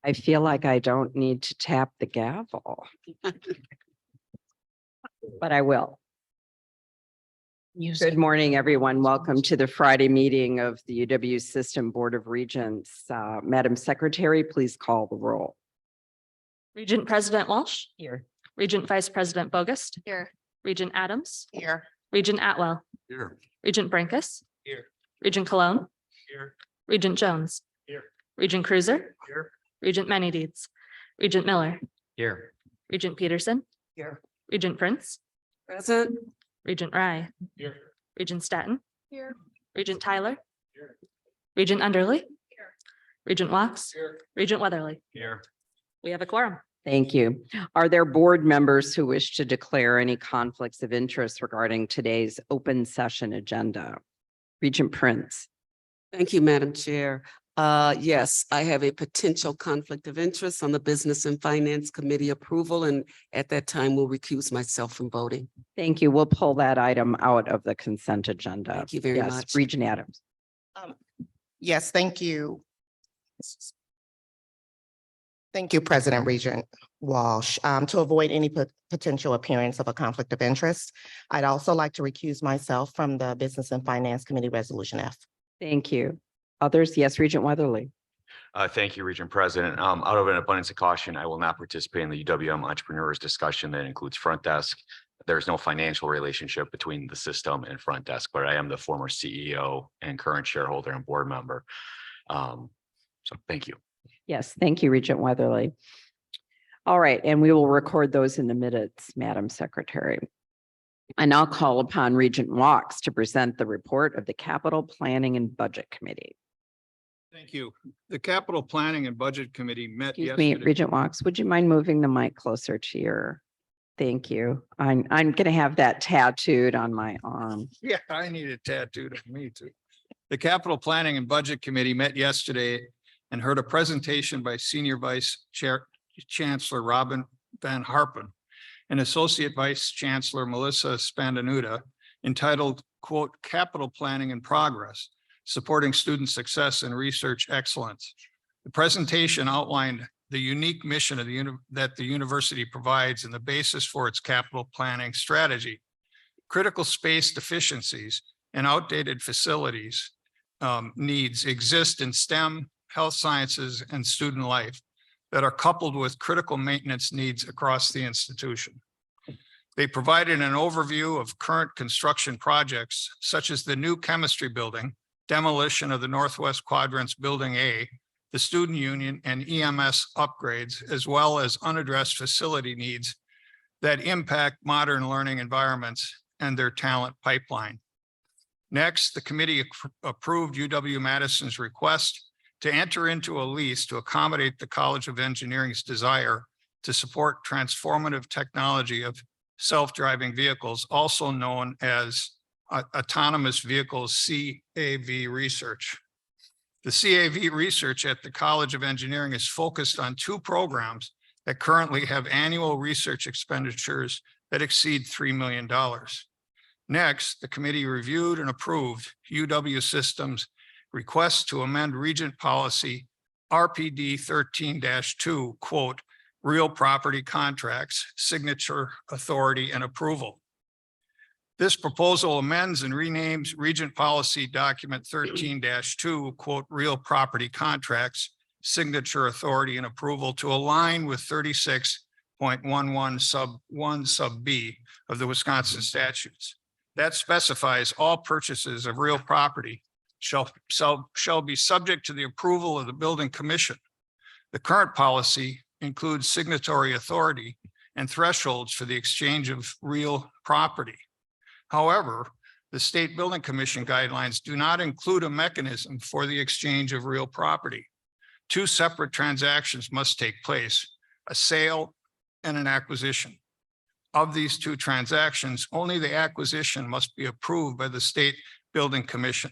I feel like I don't need to tap the gavel, but I will. Good morning, everyone. Welcome to the Friday meeting of the UW System Board of Regents. Madam Secretary, please call the roll. Regent President Walsh. Here. Regent Vice President Bogus. Here. Regent Adams. Here. Regent Atwell. Here. Regent Brinkus. Here. Regent Cologne. Here. Regent Jones. Here. Regent Cruiser. Here. Regent Manydeeds. Regent Miller. Here. Regent Peterson. Here. Regent Prince. Present. Regent Rye. Here. Regent Staton. Here. Regent Tyler. Here. Regent Underly. Here. Regent Walks. Here. Regent Weatherly. Here. We have a quorum. Thank you. Are there board members who wish to declare any conflicts of interest regarding today's open session agenda? Regent Prince. Thank you, Madam Chair. Yes, I have a potential conflict of interest on the Business and Finance Committee approval, and at that time will recuse myself from voting. Thank you. We'll pull that item out of the consent agenda. Thank you very Yes, much. Regent Adams. Yes, thank you. Thank you, President Regent Walsh. To avoid any potential appearance of a conflict of interest, I'd also like to recuse myself from the Business and Finance Committee Resolution F. Thank you. Others? Yes, Regent Weatherly. Thank you, Regent President. Out of an abundance of caution, I will not participate in the UWM entrepreneurs discussion that includes front desk. There's no financial relationship between the system and front desk, but I am the former CEO and current shareholder and board member. So thank you. Yes, thank you, Regent Weatherly. All right, and we will record those in the minutes, Madam Secretary. And I'll call upon Regent Walks to present the report of the Capital Planning and Budget Committee. Thank you. The Capital Planning and Budget Committee met Excuse me, yesterday. Regent Walks, would you mind moving the mic closer to your? Thank you. I'm gonna have that tattooed on my arm. Yeah, I need it tattooed on me too. The Capital Planning and Budget Committee met yesterday and heard a presentation by Senior Vice Chancellor Robin Van Harpen and Associate Vice Chancellor Melissa Spandanuta entitled, quote, Capital Planning in Progress, Supporting Student Success and Research Excellence. The presentation outlined the unique mission of that the university provides and the basis for its capital planning strategy. Critical space deficiencies and outdated facilities needs exist in STEM, health sciences, and student life that are coupled with critical maintenance needs across the institution. They provided an overview of current construction projects, such as the new chemistry building, demolition of the Northwest Quadrant's Building A, the Student Union, and EMS upgrades, as well as unaddressed facility needs that impact modern learning environments and their talent pipeline. Next, the committee approved UW-Madison's request to enter into a lease to accommodate the College of Engineering's desire to support transformative technology of self-driving vehicles, also known as autonomous vehicles CAV research. The CAV research at the College of Engineering is focused on two programs that currently have annual research expenditures that exceed $3 million. Next, the committee reviewed and approved UW Systems request to amend Regent policy RPD 13-2, quote, real property contracts, signature, authority, and approval. This proposal amends and renames Regent policy document 13-2, quote, real property contracts, signature, authority, and approval to align with 36.11 sub 1 sub B of the Wisconsin statutes. That specifies all purchases of real property shall be subject to the approval of the building commission. The current policy includes signatory authority and thresholds for the exchange of real property. However, the state building commission guidelines do not include a mechanism for the exchange of real property. Two separate transactions must take place, a sale and an acquisition. Of these two transactions, only the acquisition must be approved by the state building commission.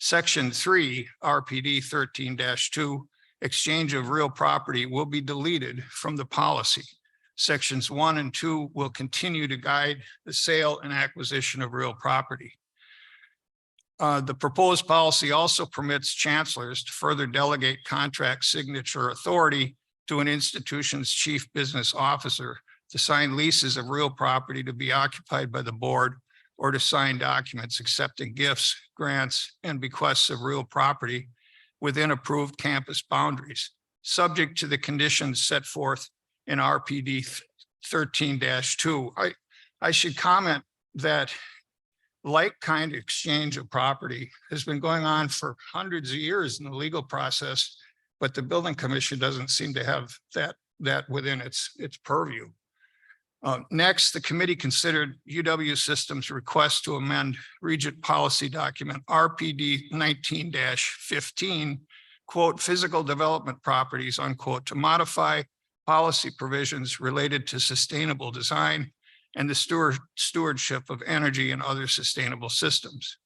Section 3, RPD 13-2, exchange of real property will be deleted from the policy. Sections 1 and 2 will continue to guide the sale and acquisition of real property. The proposed policy also permits chancellors to further delegate contract signature authority to an institution's chief business officer to sign leases of real property to be occupied by the board or to sign documents accepting gifts, grants, and bequests of real property within approved campus boundaries, subject to the conditions set forth in RPD 13-2. I should comment that like-kind exchange of property has been going on for hundreds of years in the legal process, but the building commission doesn't seem to have that within its purview. Next, the committee considered UW Systems' request to amend Regent policy document RPD 19-15, quote, physical development properties, unquote, to modify policy provisions related to sustainable design and the stewardship of energy and other sustainable systems.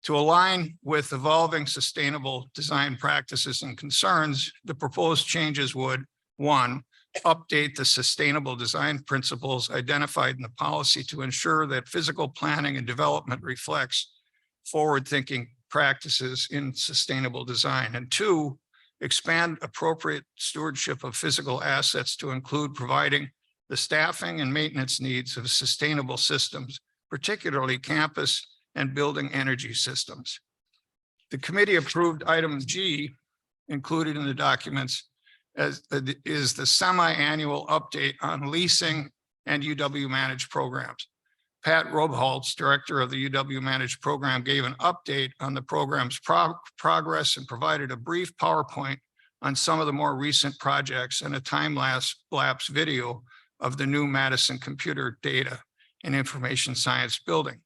To align with evolving sustainable design practices and concerns, the proposed changes would, one, update the sustainable design principles identified in the policy to ensure that physical planning and development reflects forward-thinking practices in sustainable design. And two, expand appropriate stewardship of physical assets to include providing the staffing and maintenance needs of sustainable systems, particularly campus and building energy systems. The committee approved item G included in the documents as is the semi-annual update on leasing and UW managed programs. Pat Robholz, director of the UW managed program, gave an update on the program's progress and provided a brief PowerPoint on some of the more recent projects and a time-lapse video of the new Madison computer data and information science building.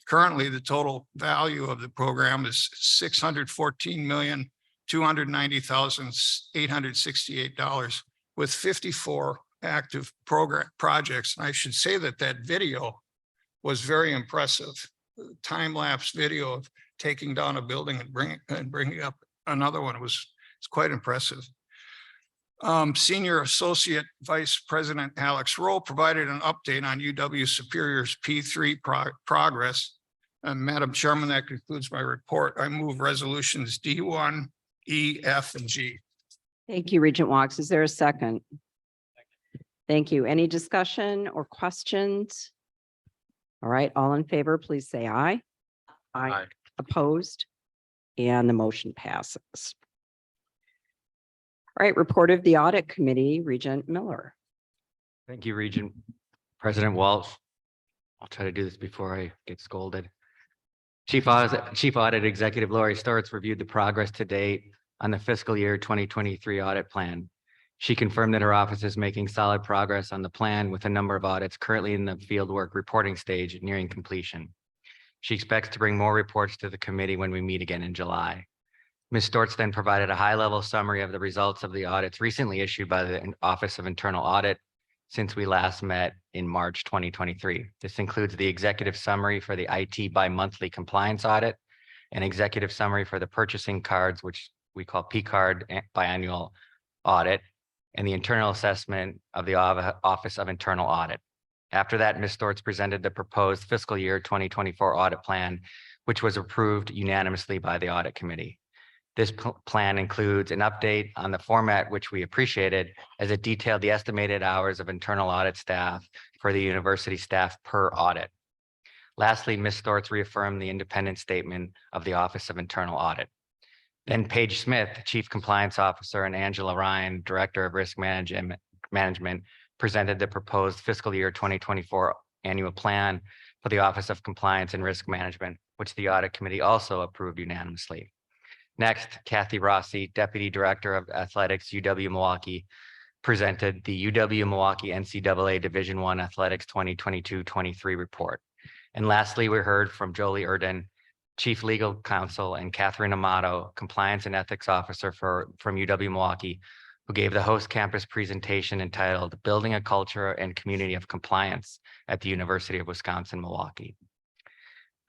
Currently, the total value of the program is $614,290,868 with 54 active program projects. And I should say that video was very impressive. Time-lapse video of taking down a building and bringing up another one it's quite impressive. Senior Associate Vice President Alex Rowe provided an update on UW Superior's P3 progress. And Madam Chairman, that concludes my report. I move resolutions D1, E, F, and G. Thank you, Regent Walks. Is there a second? Thank you. Any discussion or questions? All right, all in favor, please say aye. Aye. Opposed? And the motion passes. All right, report of the Audit Committee, Regent Miller. Thank you, Regent President Walsh. I'll try to do this before I get scolded. Chief Audit Executive Lori Stortz reviewed the progress to date on the fiscal year 2023 audit plan. She confirmed that her office is making solid progress on the plan with a number of audits currently in the fieldwork reporting stage nearing completion. She expects to bring more reports to the committee when we meet again in July. Ms. Stortz then provided a high-level summary of the results of the audits recently issued by the Office of Internal Audit since we last met in March 2023. This includes the executive summary for the IT bi-monthly compliance audit, an executive summary for the purchasing cards, which we call P-card biannual audit, and the internal assessment of the Office of Internal Audit. After that, Ms. Stortz presented the proposed fiscal year 2024 audit plan, which was approved unanimously by the Audit Committee. This plan includes an update on the format, which we appreciated, as it detailed the estimated hours of internal audit staff for the university staff per audit. Lastly, Ms. Stortz reaffirmed the independent statement of the Office of Internal Audit. Then Paige Smith, Chief Compliance Officer, and Angela Ryan, Director of Risk Management, presented the proposed fiscal year 2024 annual plan for the Office of Compliance and Risk Management, which the Audit Committee also approved unanimously. Next, Kathy Rossi, Deputy Director of Athletics, UW-Milwaukee, presented the UW-Milwaukee NCAA Division I Athletics 2022-23 report. And lastly, we heard from Jolie Erden, Chief Legal Counsel, and Catherine Amato, Compliance and Ethics Officer from UW-Milwaukee, who gave the host campus presentation entitled Building a Culture and Community of Compliance at the University of Wisconsin-Milwaukee.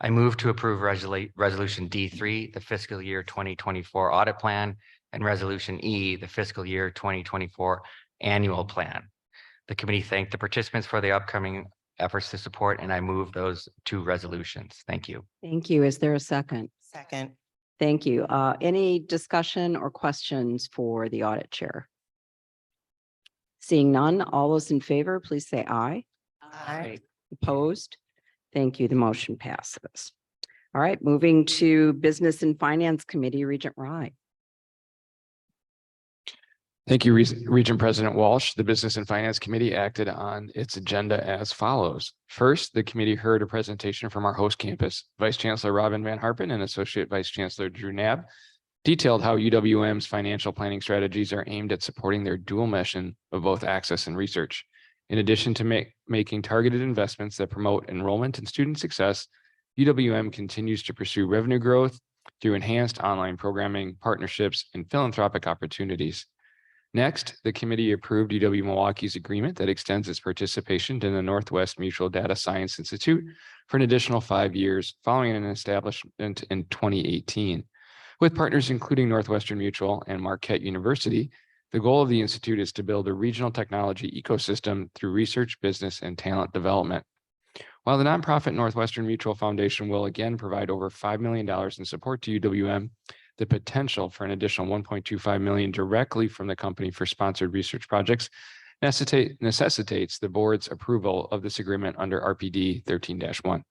I move to approve resolution D3, the fiscal year 2024 audit plan, and resolution E, the fiscal year 2024 annual plan. The committee thanked the participants for the upcoming efforts to support, and I move those two resolutions. Thank you. Thank you. Is there a second? Second. Thank you. Any discussion or questions for the audit chair? Seeing none, all those in favor, please say aye. Aye. Opposed? Thank you. The motion passes. All right, moving to Business and Finance Committee, Regent Rye. Thank you, Regent President Walsh. The Business and Finance Committee acted on its agenda as follows. First, the committee heard a presentation from our host campus. Vice Chancellor Robin Van Harpen and Associate Vice Chancellor Drew Knabb detailed how UWM's financial planning strategies are aimed at supporting their dual mission of both access and research. In addition to making targeted investments that promote enrollment and student success, UWM continues to pursue revenue growth through enhanced online programming, partnerships, and philanthropic opportunities. Next, the committee approved UW-Milwaukee's agreement that extends its participation in the Northwest Mutual Data Science Institute for an additional 5 years following an establishment in 2018. With partners including Northwestern Mutual and Marquette University, the goal of the institute is to build a regional technology ecosystem through research, business, and talent development. While the nonprofit Northwestern Mutual Foundation will again provide over $5 million in support to UWM, the potential for an additional $1.25 million directly from the company for sponsored research projects necessitates the board's approval of this agreement under RPD 13-1.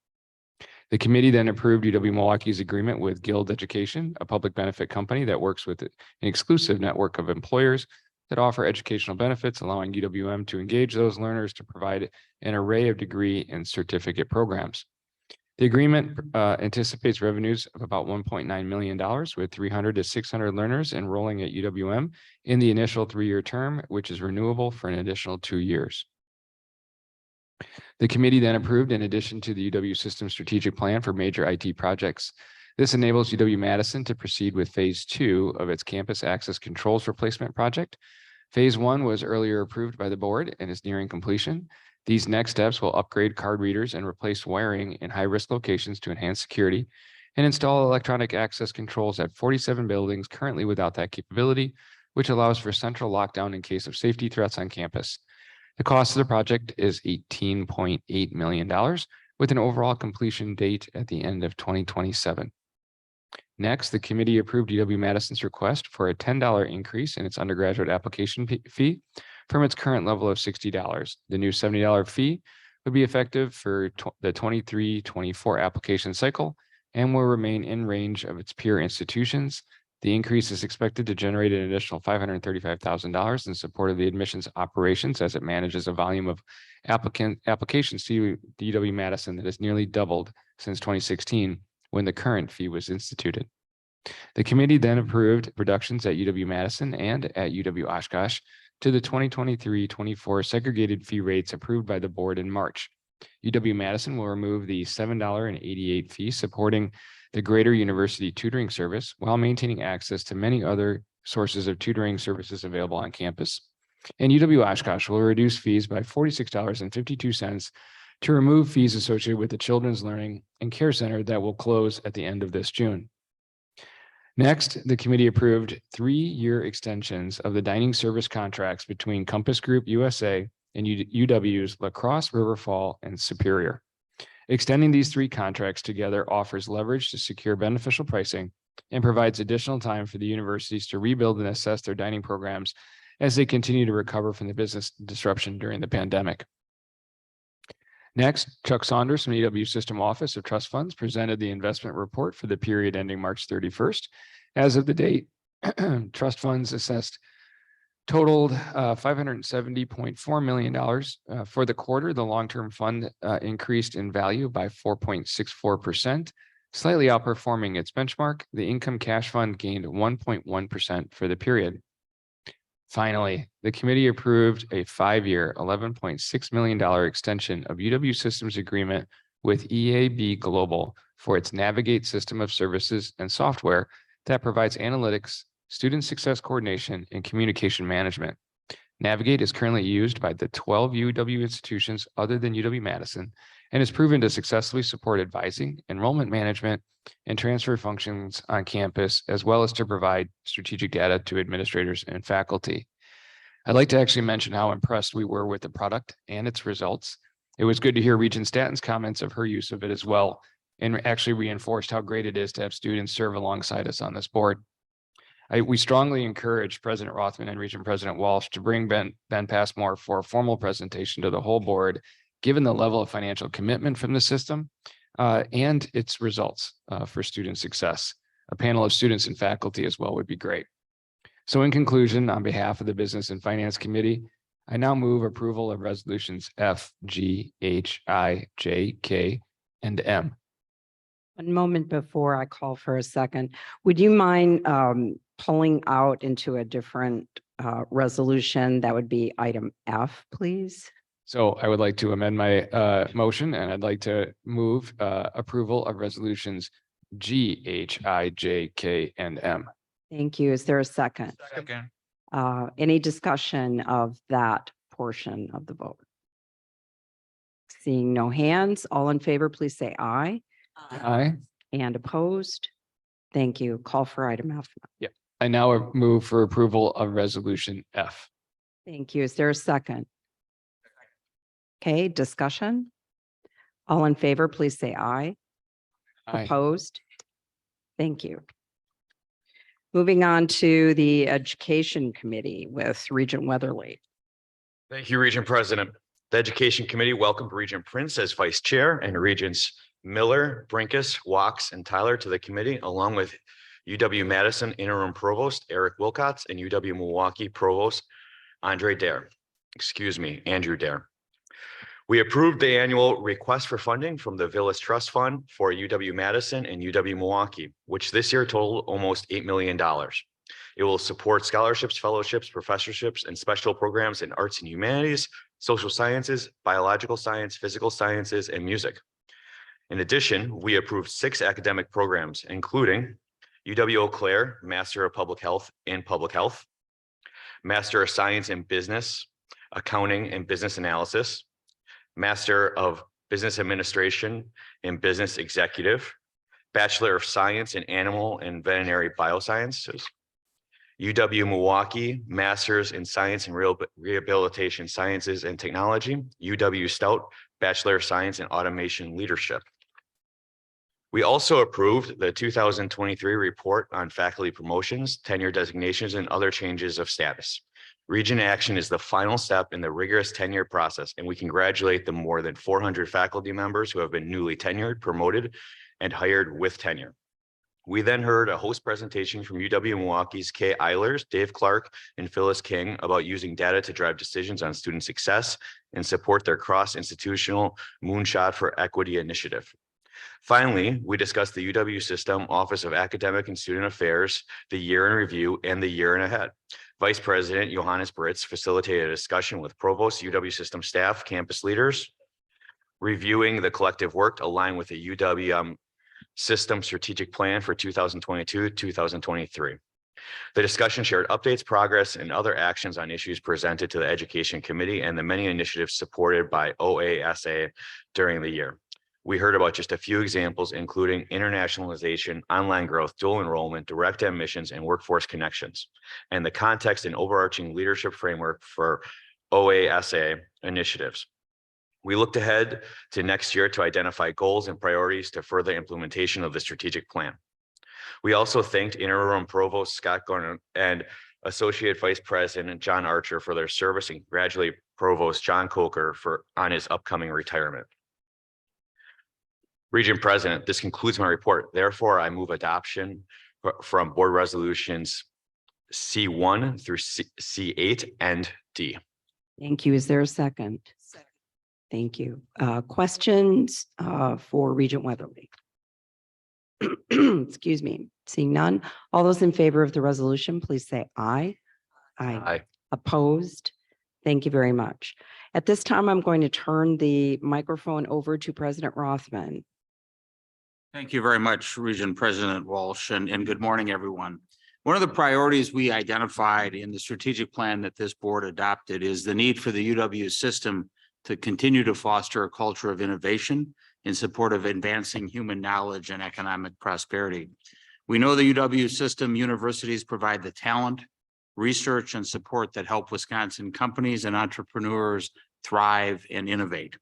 The committee then approved UW-Milwaukee's agreement with Guild Education, a public benefit company that works with an exclusive network of employers that offer educational benefits, allowing UWM to engage those learners to provide an array of degree and certificate programs. The agreement anticipates revenues of about $1.9 million with 300 to 600 learners enrolling at UWM in the initial 3-year term, which is renewable for an additional 2 years. The committee then approved, in addition to the UW System Strategic Plan for major IT projects. This enables UW-Madison to proceed with phase 2 of its campus access controls replacement project. Phase 1 was earlier approved by the board and is nearing completion. These next steps will upgrade card readers and replace wiring in high-risk locations to enhance security and install electronic access controls at 47 buildings currently without that capability, which allows for central lockdown in case of safety threats on campus. The cost of the project is $18.8 million with an overall completion date at the end of 2027. Next, the committee approved UW-Madison's request for a $10 increase in its undergraduate application fee from its current level of $60. The new $70 fee would be effective for the 23-24 application cycle and will remain in range of its peer institutions. The increase is expected to generate an additional $535,000 in support of the admissions operations as it manages a volume of applications to UW-Madison that has nearly doubled since 2016 when the current fee was instituted. The committee then approved reductions at UW-Madison and at UW-Oshkosh to the 2023-24 segregated fee rates approved by the board in March. UW-Madison will remove the $7.88 fee supporting the Greater University Tutoring Service while maintaining access to many other sources of tutoring services available on campus. And UW-Oshkosh will reduce fees by $46.52 to remove fees associated with the Children's Learning and Care Center that will close at the end of this June. Next, the committee approved 3-year extensions of the dining service contracts between Compass Group USA and UW's La Crosse, River Fall, and Superior. Extending these 3 contracts together offers leverage to secure beneficial pricing and provides additional time for the universities to rebuild and assess their dining programs as they continue to recover from the business disruption during the pandemic. Next, Chuck Saunders from the UW System Office of Trust Funds presented the investment report for the period ending March 31st. As of the date, trust funds assessed totaled $570.4 million for the quarter. The long-term fund increased in value by 4.64%, slightly outperforming its benchmark. The income cash fund gained 1.1% for the period. Finally, the committee approved a 5-year, $11.6 million extension of UW Systems agreement with EAB Global for its Navigate system of services and software that provides analytics, student success coordination, and communication management. Navigate is currently used by the 12 UW institutions other than UW-Madison and is proven to successfully support advising, enrollment management, and transfer functions on campus, as well as to provide strategic data to administrators and faculty. I'd like to actually mention how impressed we were with the product and its results. It was good to hear Regent Statton's comments of her use of it as well, and actually reinforced how great it is to have students serve alongside us on this board. We strongly encourage President Rothman and Regent President Walsh to bring Ben Passmore for a formal presentation to the whole board, given the level of financial commitment from the system and its results for student success. A panel of students and faculty as well would be great. So in conclusion, on behalf of the Business and Finance Committee, I now move approval of resolutions F, G, H, I, J, K, and M. One moment before I call for a second, would you mind pulling out into a different resolution? That would be item F, please. So I would like to amend my motion, and I'd like to move approval of resolutions G, H, I, J, K, and M. Thank you. Is there a second? Second. Any discussion of that portion of the vote? Seeing no hands, all in favor, please say aye. Aye. And opposed? Thank you. Call for item F. I now move for approval of resolution F. Thank you. Is there a second? Okay, discussion? All in favor, please say aye. Aye. Opposed? Thank you. Moving on to the Education Committee with Regent Weatherly. Thank you, Regent President. The Education Committee welcomed Regent Prince as Vice Chair and Regents Miller, Brinkus, Wachs, and Tyler to the committee, along with UW-Madison Interim Provost Eric Wilcox and UW-Milwaukee Provost Andrew Dare. We approved the annual request for funding from the Villas Trust Fund for UW-Madison and UW-Milwaukee, which this year totaled almost $8 million. It will support scholarships, fellowships, professorships, and special programs in arts and humanities, social sciences, biological science, physical sciences, and music. In addition, we approved 6 academic programs, including UW-Eau Claire, Master of Public Health in Public Health, Master of Science in Business, Accounting and Business Analysis, Master of Business Administration in Business Executive, Bachelor of Science in Animal and Veterinary Biosciences, UW-Milwaukee, Masters in Science and Rehabilitation Sciences and Technology, UW-Stout, Bachelor of Science in Automation Leadership. We also approved the 2023 report on faculty promotions, tenure designations, and other changes of status. Regent action is the final step in the rigorous tenure process, and we congratulate the more than 400 faculty members who have been newly tenured, promoted, and hired with tenure. We then heard a host presentation from UW-Milwaukee's Kay Eilers, Dave Clark, and Phyllis King about using data to drive decisions on student success and support their cross-institutional Moonshot for Equity initiative. Finally, we discussed the UW System Office of Academic and Student Affairs, the year in review, and the year and ahead. Vice President Johannes Britz facilitated a discussion with Provost, UW System staff, campus leaders, reviewing the collective work aligned with the UW System Strategic Plan for 2022-2023. The discussion shared updates, progress, and other actions on issues presented to the Education Committee and the many initiatives supported by OASA during the year. We heard about just a few examples, including internationalization, online growth, dual enrollment, direct admissions, and workforce connections, and the context and overarching leadership framework for OASA initiatives. We looked ahead to next year to identify goals and priorities to further implementation of the strategic plan. We also thanked Interim Provost Scott Garner and Associate Vice President John Archer for their service and congratulate Provost John Coker on his upcoming retirement. Regent President, this concludes my report. Therefore, I move adoption from board resolutions C1 through C8 and D. Thank you. Is there a second? Second. Thank you. Questions for Regent Weatherly? Excuse me. Seeing none. All those in favor of the resolution, please say aye. Aye. Opposed? Thank you very much. At this time, I'm going to turn the microphone over to President Rothman. Thank you very much, Regent President Walsh, and good morning, everyone. One of the priorities we identified in the strategic plan that this board adopted is the need for the UW system to continue to foster a culture of innovation in support of advancing human knowledge and economic prosperity. We know the UW system universities provide the talent, research, and support that help Wisconsin companies and entrepreneurs thrive and innovate.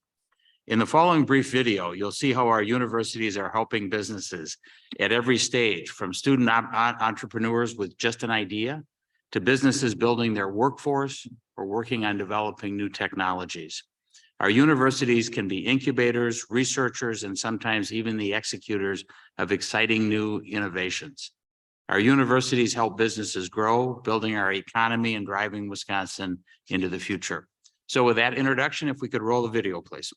In the following brief video, you'll see how our universities are helping businesses at every stage, from student entrepreneurs with just an idea to businesses building their workforce or working on developing new technologies. Our universities can be incubators, researchers, and sometimes even the executors of exciting new innovations. Our universities help businesses grow, building our economy and driving Wisconsin into the future. So with that introduction, if we could roll the video, please.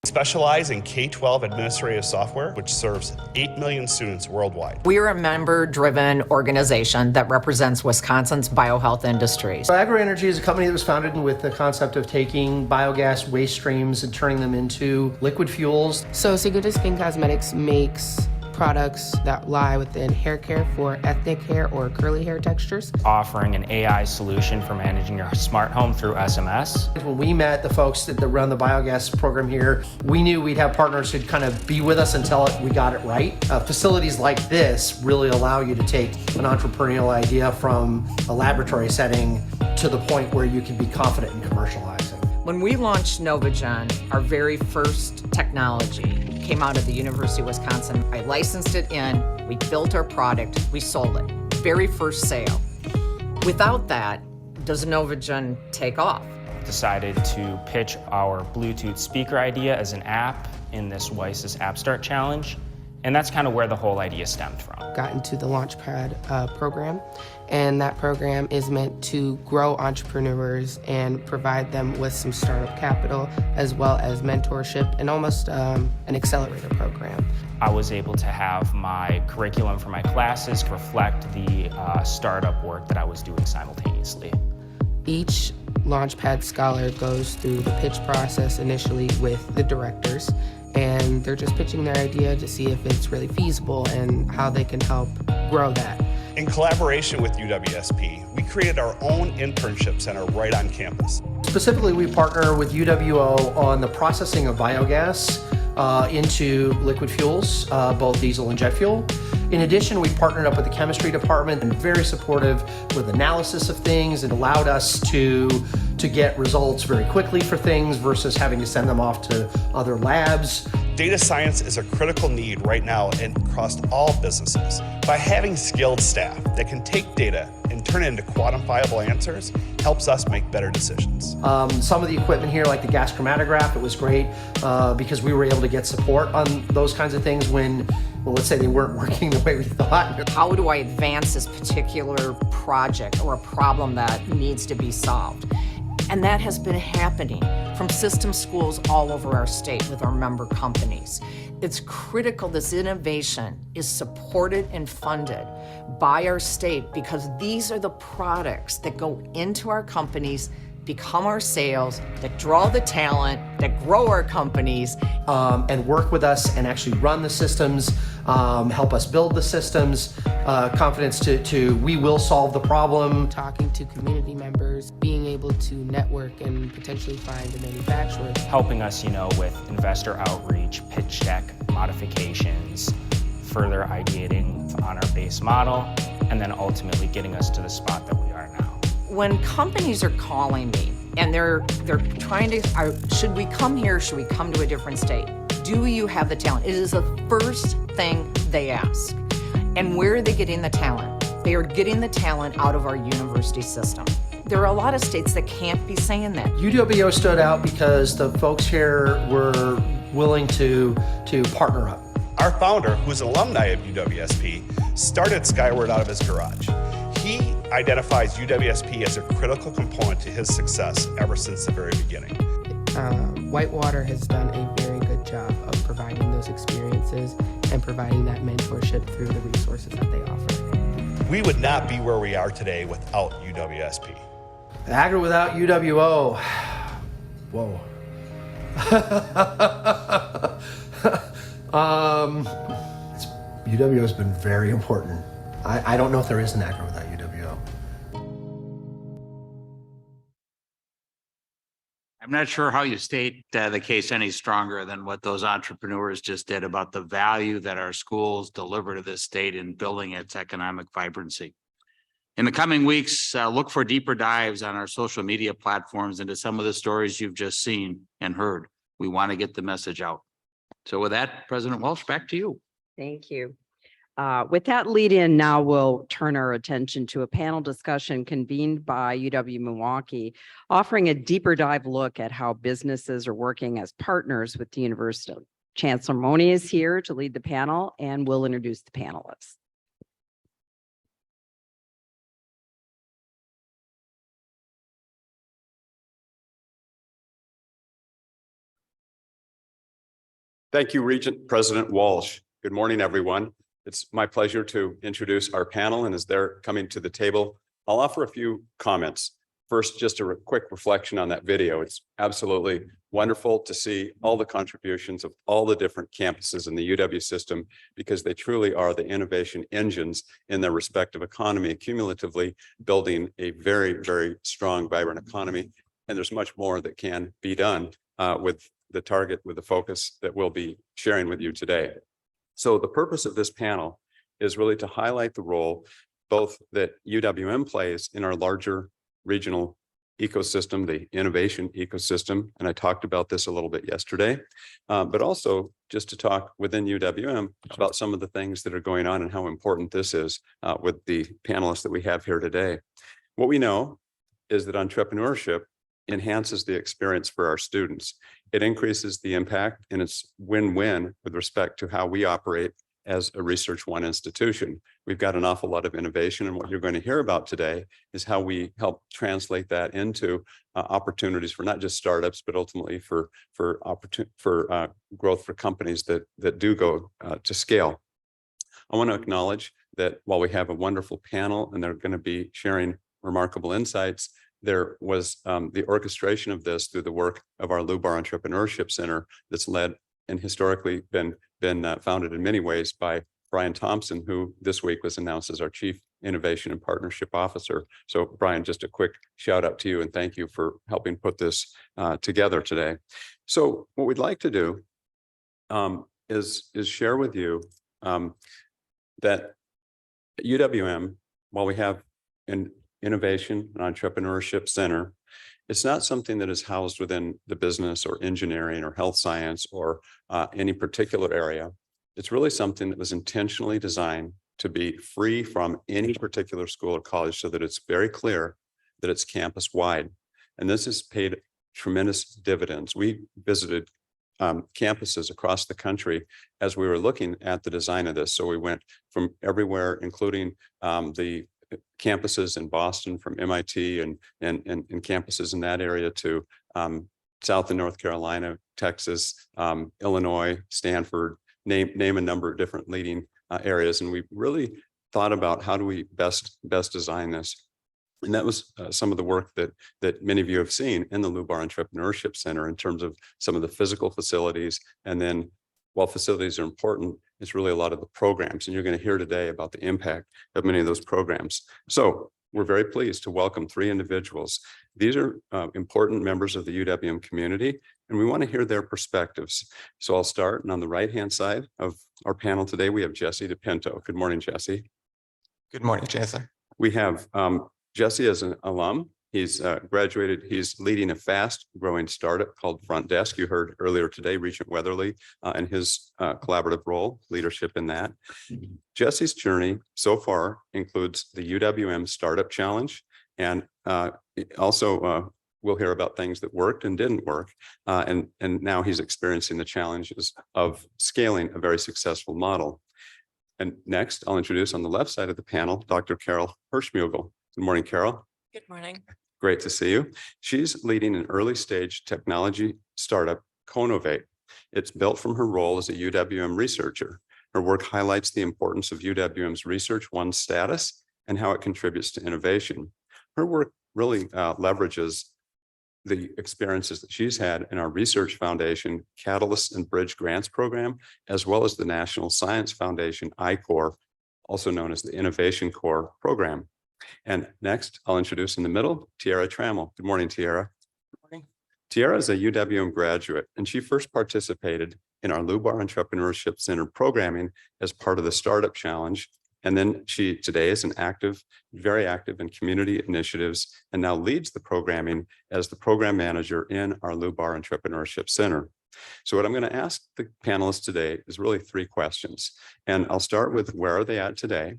Specialize in K-12 administrative software, which serves 8 million students worldwide. We are a member-driven organization that represents Wisconsin's biohealth industries. AgroEnergy is a company that was founded with the concept of taking biogas waste streams and turning them into liquid fuels. So Sigurd Skin Cosmetics makes products that lie within hair care for ethnic hair or curly hair textures. Offering an AI solution for managing your smart home through SMS. When we met the folks that run the biogas program here, we knew we'd have partners who'd kind of be with us until we got it right. Facilities like this really allow you to take an entrepreneurial idea from a laboratory setting to the point where you can be confident in commercializing. When we launched Novagen, our very first technology came out of the University of Wisconsin. I licensed it in, we built our product, we sold it. Very first sale. Without that, does Novagen take off? Decided to pitch our Bluetooth speaker idea as an app in this WISE's App Start Challenge. And that's kind of where the whole idea stemmed from. Got into the Launchpad program, and that program is meant to grow entrepreneurs and provide them with some startup capital, as well as mentorship and almost an accelerator program. I was able to have my curriculum for my classes reflect the startup work that I was doing simultaneously. Each Launchpad scholar goes through the pitch process initially with the directors, and they're just pitching their idea to see if it's really feasible and how they can help grow that. In collaboration with UW-SP, we created our own internship center right on campus. Specifically, we partner with UWO on the processing of biogas into liquid fuels, both diesel and jet fuel. In addition, we partnered up with the chemistry department and very supportive with analysis of things. It allowed us to get results very quickly for things versus having to send them off to other labs. Data science is a critical need right now across all businesses. By having skilled staff that can take data and turn it into quantifiable answers helps us make better decisions. Some of the equipment here, like the gas chromatograph, it was great because we were able to get support on those kinds of things when, well, let's say they weren't working the way we thought. How do I advance this particular project or a problem that needs to be solved? And that has been happening from system schools all over our state with our member companies. It's critical this innovation is supported and funded by our state because these are the products that go into our companies, become our sales, that draw the talent, that grow our companies. And work with us and actually run the systems, help us build the systems, confidence to we will solve the problem. Talking to community members, being able to network and potentially find a manufacturer. Helping us, with investor outreach, pitch deck modifications, further ideating on our base model, and then ultimately getting us to the spot that we are now. When companies are calling me and they're trying to, should we come here? Should we come to a different state? Do you have the talent? It is the first thing they ask. And where are they getting the talent? They are getting the talent out of our university system. There are a lot of states that can't be saying that. UWO stood out because the folks here were willing to partner up. Our founder, who's an alumni of UW-SP, started Skyward out of his garage. He identifies UW-SP as a critical component to his success ever since the very beginning. Whitewater has done a very good job of providing those experiences and providing that mentorship through the resources that they offer. We would not be where we are today without UW-SP. Agri without UWO. Whoa. UWO has been very important. I don't know if there is an Agri without UWO. I'm not sure how you state the case any stronger than what those entrepreneurs just did about the value that our schools deliver to this state in building its economic vibrancy. In the coming weeks, look for deeper dives on our social media platforms into some of the stories you've just seen and heard. We want to get the message out. So with that, President Walsh, back to you. Thank you. With that lead in, now we'll turn our attention to a panel discussion convened by UW-Milwaukee, offering a deeper dive look at how businesses are working as partners with the university. Chancellor Monahan is here to lead the panel and will introduce the panelists. Thank you, Regent President Walsh. Good morning, everyone. It's my pleasure to introduce our panel, and as they're coming to the table, I'll offer a few comments. First, just a quick reflection on that video. It's absolutely wonderful to see all the contributions of all the different campuses in the UW system, because they truly are the innovation engines in their respective economy, cumulatively building a very, very strong, vibrant economy. And there's much more that can be done with the target, with the focus that we'll be sharing with you today. So the purpose of this panel is really to highlight the role both that UWM plays in our larger regional ecosystem, the innovation ecosystem. And I talked about this a little bit yesterday, but also just to talk within UWM about some of the things that are going on and how important this is with the panelists that we have here today. What we know is that entrepreneurship enhances the experience for our students. It increases the impact, and it's win-win with respect to how we operate as a Research One institution. We've got an awful lot of innovation, and what you're going to hear about today is how we help translate that into opportunities for not just startups, but ultimately for growth for companies that do go to scale. I want to acknowledge that while we have a wonderful panel and they're going to be sharing remarkable insights, there was the orchestration of this through the work of our Lubar Entrepreneurship Center that's led and historically been founded in many ways by Brian Thompson, who this week was announced as our Chief Innovation and Partnership Officer. So Brian, just a quick shout out to you and thank you for helping put this together today. So what we'd like to do is share with you that at UWM, while we have an Innovation and Entrepreneurship Center, it's not something that is housed within the business or engineering or health science or any particular area. It's really something that was intentionally designed to be free from any particular school or college so that it's very clear that it's campus wide. And this has paid tremendous dividends. We visited campuses across the country as we were looking at the design of this. So we went from everywhere, including the campuses in Boston from MIT and campuses in that area to South and North Carolina, Texas, Illinois, Stanford, name a number of different leading areas. And we really thought about how do we best design this. And that was some of the work that many of you have seen in the Lubar Entrepreneurship Center in terms of some of the physical facilities. And then while facilities are important, it's really a lot of the programs. And you're going to hear today about the impact of many of those programs. So we're very pleased to welcome three individuals. These are important members of the UWM community, and we want to hear their perspectives. So I'll start, and on the right-hand side of our panel today, we have Jesse DePinto. Good morning, Jesse. Good morning, Chancellor. We have Jesse as an alum. He's graduated. He's leading a fast-growing startup called Front Desk. You heard earlier today, Regent Weatherly and his collaborative role, leadership in that. Jesse's journey so far includes the UWM Startup Challenge, and also we'll hear about things that worked and didn't work. And now he's experiencing the challenges of scaling a very successful model. And next, I'll introduce on the left side of the panel, Dr. Carol Hirschmugel. Good morning, Carol. Good morning. Great to see you. She's leading an early stage technology startup, Conovate. It's built from her role as a UWM researcher. Her work highlights the importance of UWM's Research One status and how it contributes to innovation. Her work really leverages the experiences that she's had in our Research Foundation Catalyst and Bridge Grants program, as well as the National Science Foundation I-Corps, also known as the Innovation Corps program. And next, I'll introduce in the middle, Tiara Trammell. Good morning, Tiara. Good morning. Tiara is a UWM graduate, and she first participated in our Lubar Entrepreneurship Center programming as part of the Startup Challenge. And then she today is very active in community initiatives, and now leads the programming as the program manager in our Lubar Entrepreneurship Center. So what I'm going to ask the panelists today is really 3 questions. And I'll start with where are they at today?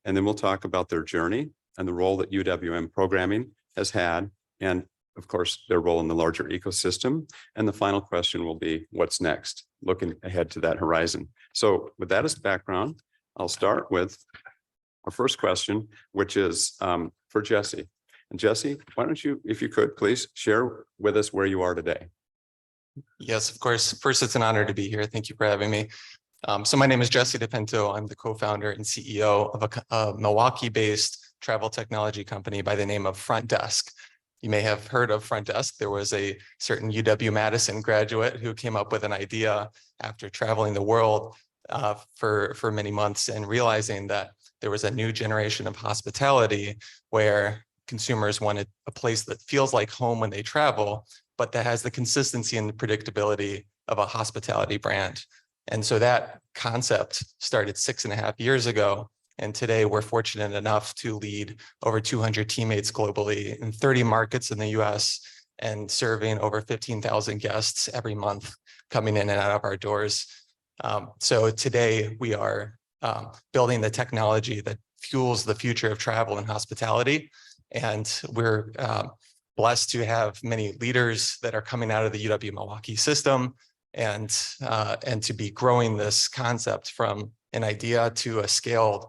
And then we'll talk about their journey and the role that UWM programming has had, and of course, their role in the larger ecosystem. And the final question will be, what's next? Looking ahead to that horizon. So with that as background, I'll start with our first question, which is for Jesse. And Jesse, why don't you, if you could, please share with us where you are today. Yes, of course. First, it's an honor to be here. Thank you for having me. So my name is Jesse DePinto. I'm the co-founder and CEO of a Milwaukee-based travel technology company by the name of Front Desk. You may have heard of Front Desk. There was a certain UW-Madison graduate who came up with an idea after traveling the world for many months and realizing that there was a new generation of hospitality where consumers wanted a place that feels like home when they travel, but that has the consistency and the predictability of a hospitality brand. And so that concept started 6.5 years ago. And today we're fortunate enough to lead over 200 teammates globally in 30 markets in the US and serving over 15,000 guests every month coming in and out of our doors. So today we are building the technology that fuels the future of travel and hospitality. And we're blessed to have many leaders that are coming out of the UW-Milwaukee system and to be growing this concept from an idea to a scaled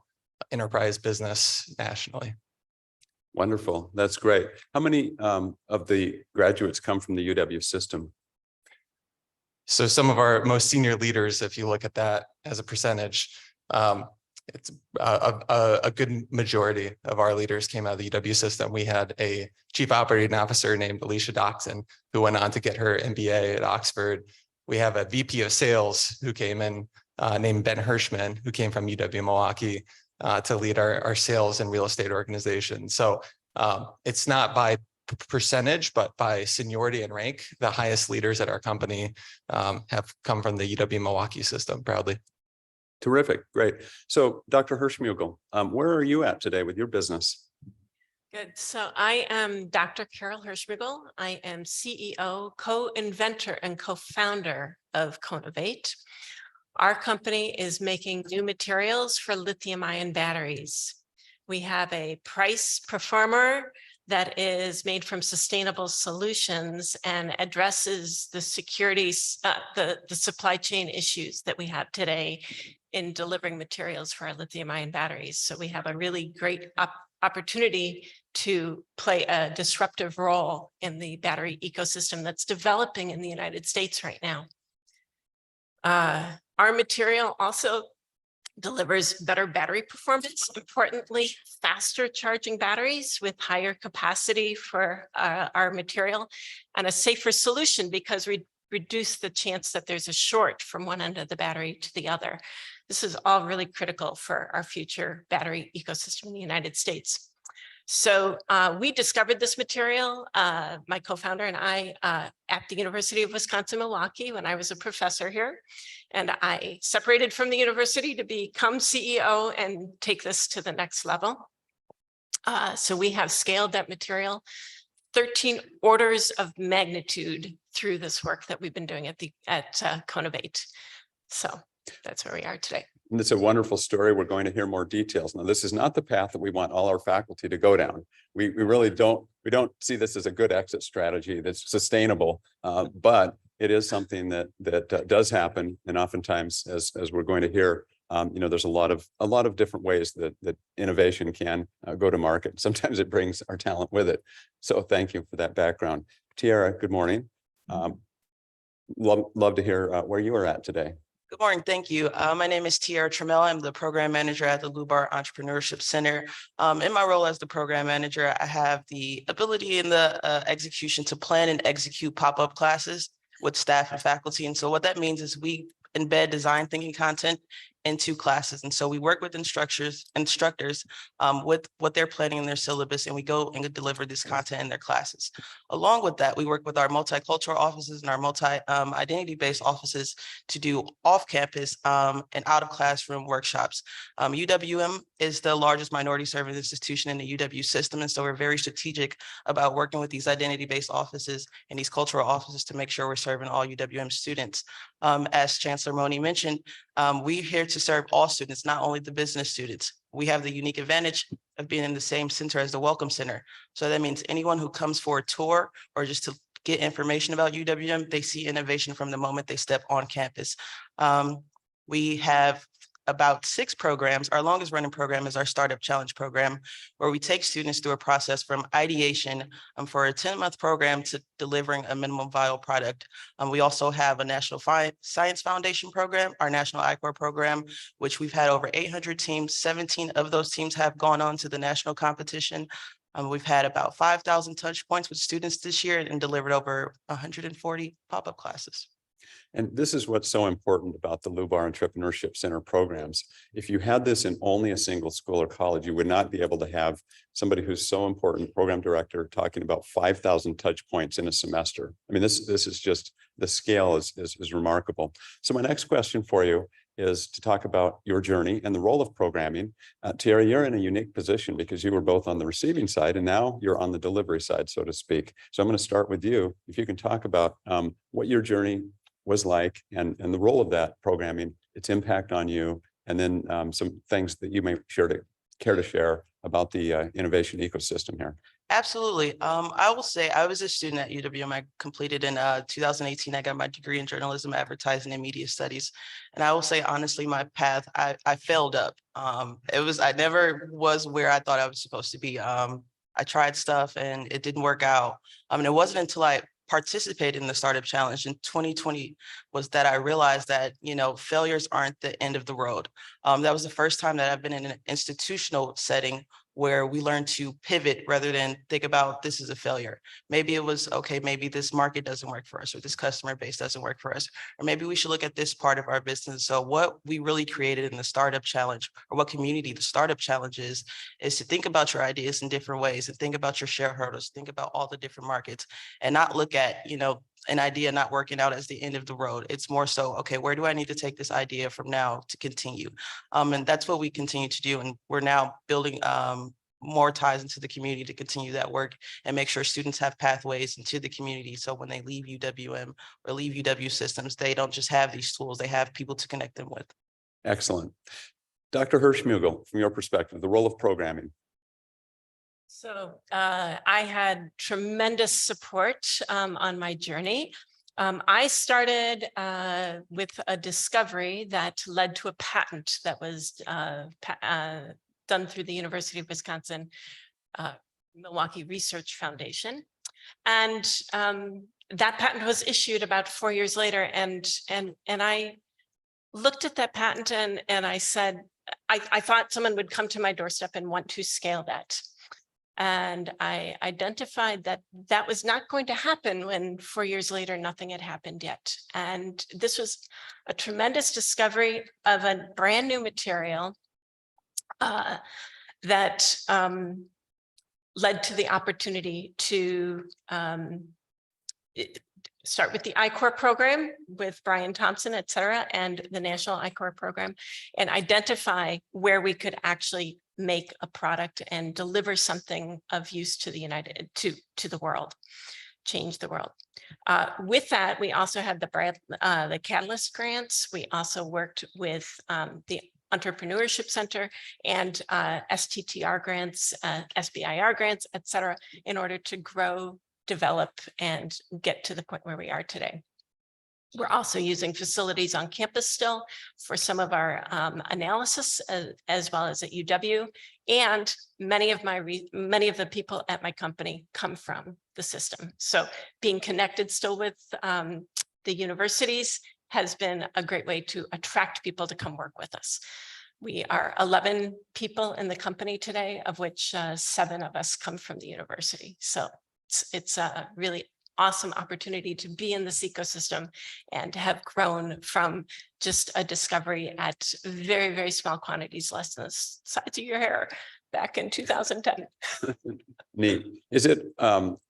enterprise business nationally. Wonderful. That's great. How many of the graduates come from the UW system? So some of our most senior leaders, if you look at that as a percentage, it's a good majority of our leaders came out of the UW system. We had a chief operating officer named Alicia Doxson, who went on to get her MBA at Oxford. We have a VP of sales who came in named Ben Hirschman, who came from UW-Milwaukee to lead our sales and real estate organization. So it's not by percentage, but by seniority and rank. The highest leaders at our company have come from the UW-Milwaukee system, proudly. Terrific. Great. So Dr. Hirschmugel, where are you at today with your business? Good. So I am Dr. Carol Hirschmugel. I am CEO, co-inventor, and co-founder of Conovate. Our company is making new materials for lithium-ion batteries. We have a price performer that is made from sustainable solutions and addresses the securities, the supply chain issues that we have today in delivering materials for our lithium-ion batteries. So we have a really great opportunity to play a disruptive role in the battery ecosystem that's developing in the United States right now. Our material also delivers better battery performance, importantly, faster charging batteries with higher capacity for our material, and a safer solution because we reduce the chance that there's a short from one end of the battery to the other. This is all really critical for our future battery ecosystem in the United States. So we discovered this material, my co-founder and I, at the University of Wisconsin-Milwaukee when I was a professor here. And I separated from the university to become CEO and take this to the next level. So we have scaled that material 13 orders of magnitude through this work that we've been doing at Conovate. So that's where we are today. And it's a wonderful story. We're going to hear more details. Now, this is not the path that we want all our faculty to go down. We really don't see this as a good exit strategy that's sustainable, but it is something that does happen. And oftentimes, as we're going to hear, there's a lot of different ways that innovation can go to market. Sometimes it brings our talent with it. So thank you for that background. Tiara, good morning. Love to hear where you are at today. Good morning. Thank you. My name is Tiara Trammell. I'm the program manager at the Lubar Entrepreneurship Center. In my role as the program manager, I have the ability and the execution to plan and execute pop-up classes with staff and faculty. And so what that means is we embed design thinking content into classes. And so we work with instructors with what they're planning in their syllabus, and we go and deliver this content in their classes. Along with that, we work with our multicultural offices and our identity-based offices to do off-campus and out-of-classroom workshops. UWM is the largest minority service institution in the UW system, and so we're very strategic about working with these identity-based offices and these cultural offices to make sure we're serving all UWM students. As Chancellor Mone mentioned, we're here to serve all students, not only the business students. We have the unique advantage of being in the same center as the Welcome Center. So that means anyone who comes for a tour or just to get information about UWM, they see innovation from the moment they step on campus. We have about 6 programs. Our longest running program is our Startup Challenge program, where we take students through a process from ideation for a 10-month program to delivering a minimum viable product. We also have a National Science Foundation program, our National I-Corps program, which we've had over 800 teams. 17 of those teams have gone on to the national competition. We've had about 5,000 touch points with students this year and delivered over 140 pop-up classes. And this is what's so important about the Lubar Entrepreneurship Center programs. If you had this in only a single school or college, you would not be able to have somebody who's so important, program director, talking about 5,000 touch points in a semester. I mean, this is just, the scale is remarkable. So my next question for you is to talk about your journey and the role of programming. Tiara, you're in a unique position because you were both on the receiving side and now you're on the delivery side, so to speak. So I'm going to start with you. If you can talk about what your journey was like and the role of that programming, its impact on you, and then some things that you may care to share about the innovation ecosystem here. Absolutely. I will say I was a student at UWM. I completed in 2018. I got my degree in journalism, advertising, and media studies. And I will say, honestly, my path, I failed up. I never was where I thought I was supposed to be. I tried stuff and it didn't work out. And it wasn't until I participated in the Startup Challenge in 2020 was that I realized that, failures aren't the end of the road. That was the first time that I've been in an institutional setting where we learn to pivot rather than think about this is a failure. Maybe it was, okay, maybe this market doesn't work for us, or this customer base doesn't work for us, or maybe we should look at this part of our business. So what we really created in the Startup Challenge, or what community the Startup Challenge is to think about your ideas in different ways and think about your shareholders, think about all the different markets, and not look at, an idea not working out as the end of the road. It's more so, okay, where do I need to take this idea from now to continue? And that's what we continue to do. And we're now building more ties into the community to continue that work and make sure students have pathways into the community. So when they leave UWM or leave UW systems, they don't just have these tools, they have people to connect them with. Excellent. Dr. Hirschmugel, from your perspective, the role of programming. So I had tremendous support on my journey. I started with a discovery that led to a patent that was done through the University of Wisconsin Milwaukee Research Foundation. And that patent was issued about 4 years later. And I looked at that patent and I said, I thought someone would come to my doorstep and want to scale that. And I identified that that was not going to happen when 4 years later, nothing had happened yet. And this was a tremendous discovery of a brand new material that led to the opportunity to start with the I-Corps program with Brian Thompson, et cetera, and the National I-Corps program, and identify where we could actually make a product and deliver something of use to the world, change the world. With that, we also had the Catalyst grants. We also worked with the Entrepreneurship Center and STTR grants, SBIR grants, et cetera, in order to grow, develop, and get to the point where we are today. We're also using facilities on campus still for some of our analysis, as well as at UW. And many of the people at my company come from the system. So being connected still with the universities has been a great way to attract people to come work with us. We are 11 people in the company today, of which 7 of us come from the university. So it's really awesome opportunity to be in this ecosystem and to have grown from just a discovery at very, very small quantities, less than the size of your hair back in 2010. Neat. Is it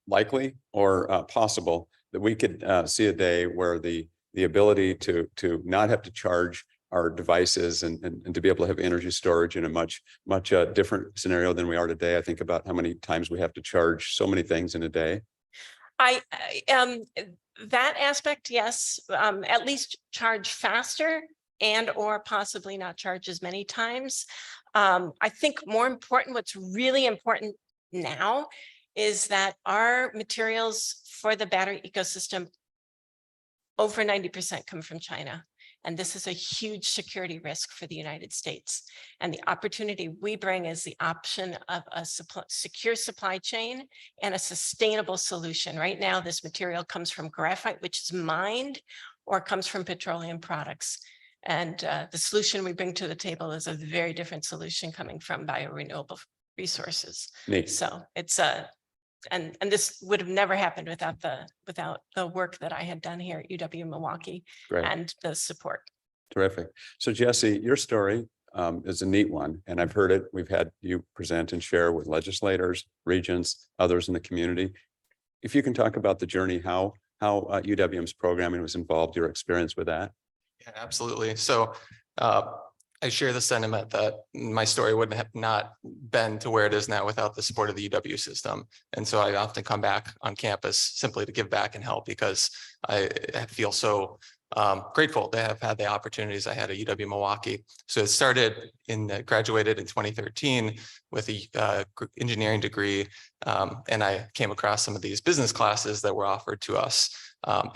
likely or possible that we could see a day where the ability to not have to charge our devices and to be able to have energy storage in a much different scenario than we are today? I think about how many times we have to charge so many things in a day. That aspect, yes, at least charge faster and or possibly not charge as many times. I think more important, what's really important now is that our materials for the battery ecosystem, over 90% come from China. And this is a huge security risk for the United States. And the opportunity we bring is the option of a secure supply chain and a sustainable solution. Right now, this material comes from graphite, which is mined, or comes from petroleum products. And the solution we bring to the table is a very different solution coming from biorenewable resources. Neat. So it's and this would have never happened without the work that I had done here at UW-Milwaukee and the support. Terrific. So Jesse, your story is a neat one, and I've heard it. We've had you present and share with legislators, regents, others in the community. If you can talk about the journey, how UWM's programming was involved, your experience with that. Yeah, absolutely. So I share the sentiment that my story wouldn't have not been to where it is now without the support of the UW system. And so I often come back on campus simply to give back and help, because I feel so grateful to have had the opportunities I had at UW-Milwaukee. So it started graduated in 2013 with a engineering degree. And I came across some of these business classes that were offered to us.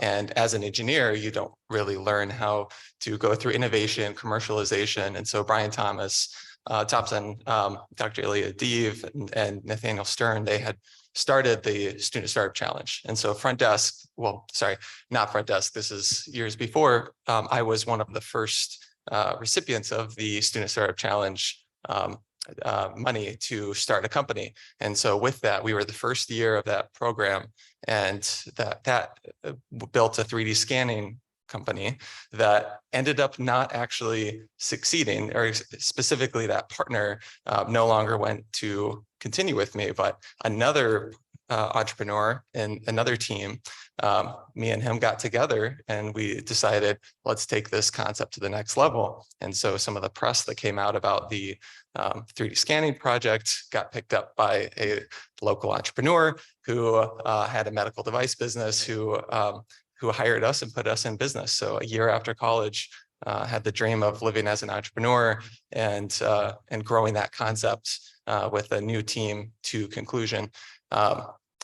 And as an engineer, you don't really learn how to go through innovation, commercialization. And so Brian Thompson, Dr. Ilya Deeve, and Nathaniel Stern, they had started the Student Startup Challenge. And so front desk, well, sorry, not front desk, this is years before, I was one of the first recipients of the Student Startup Challenge money to start a company. And so with that, we were the first year of that program, and that built a 3D scanning company that ended up not actually succeeding, or specifically that partner no longer went to continue with me, but another entrepreneur and another team, me and him got together and we decided, let's take this concept to the next level. And so some of the press that came out about the 3D scanning project got picked up by a local entrepreneur who had a medical device business who hired us and put us in business. So a year after college, had the dream of living as an entrepreneur and growing that concept with a new team to conclusion.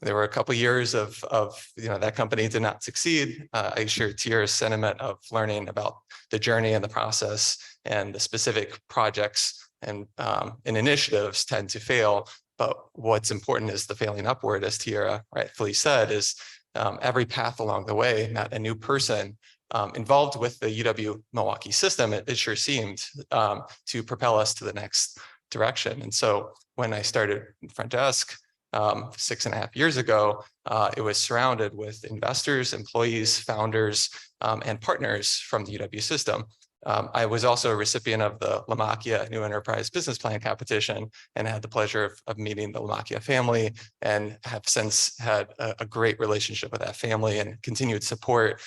There were a couple of years of that company did not succeed. I share Tiera's sentiment of learning about the journey and the process, and the specific projects and initiatives tend to fail. But what's important is the failing upward, as Tiera rightfully said, is every path along the way, not a new person involved with the UW-Milwaukee system. It sure seemed to propel us to the next direction. And so when I started front desk 6.5 years ago, it was surrounded with investors, employees, founders, and partners from the UW system. I was also a recipient of the Lamakia New Enterprise Business Plan competition and had the pleasure of meeting the Lamakia family, and have since had a great relationship with that family and continued support.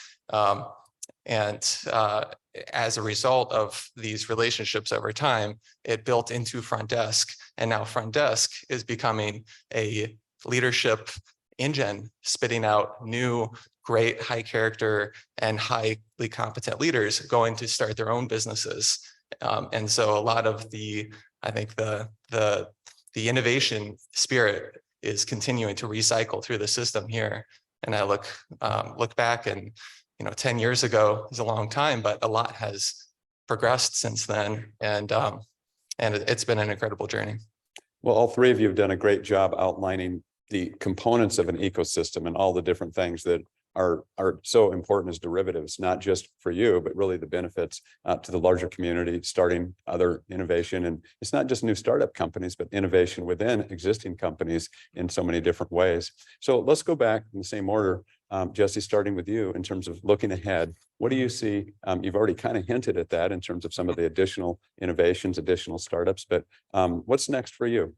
As a result of these relationships over time, it built into front desk, and now front desk is becoming a leadership engine, spitting out new, great, high character and highly competent leaders going to start their own businesses. And so a lot of I think the innovation spirit is continuing to recycle through the system here. And I look back, and 10 years ago is a long time, but a lot has progressed since then. And it's been an incredible journey. Well, all three of you have done a great job outlining the components of an ecosystem and all the different things that are so important as derivatives, not just for you, but really the benefits to the larger community, starting other innovation. And it's not just new startup companies, but innovation within existing companies in so many different ways. So let's go back in the same order Jesse, starting with you in terms of looking ahead, what do you see? You've already kind of hinted at that in terms of some of the additional innovations, additional startups, but what's next for you?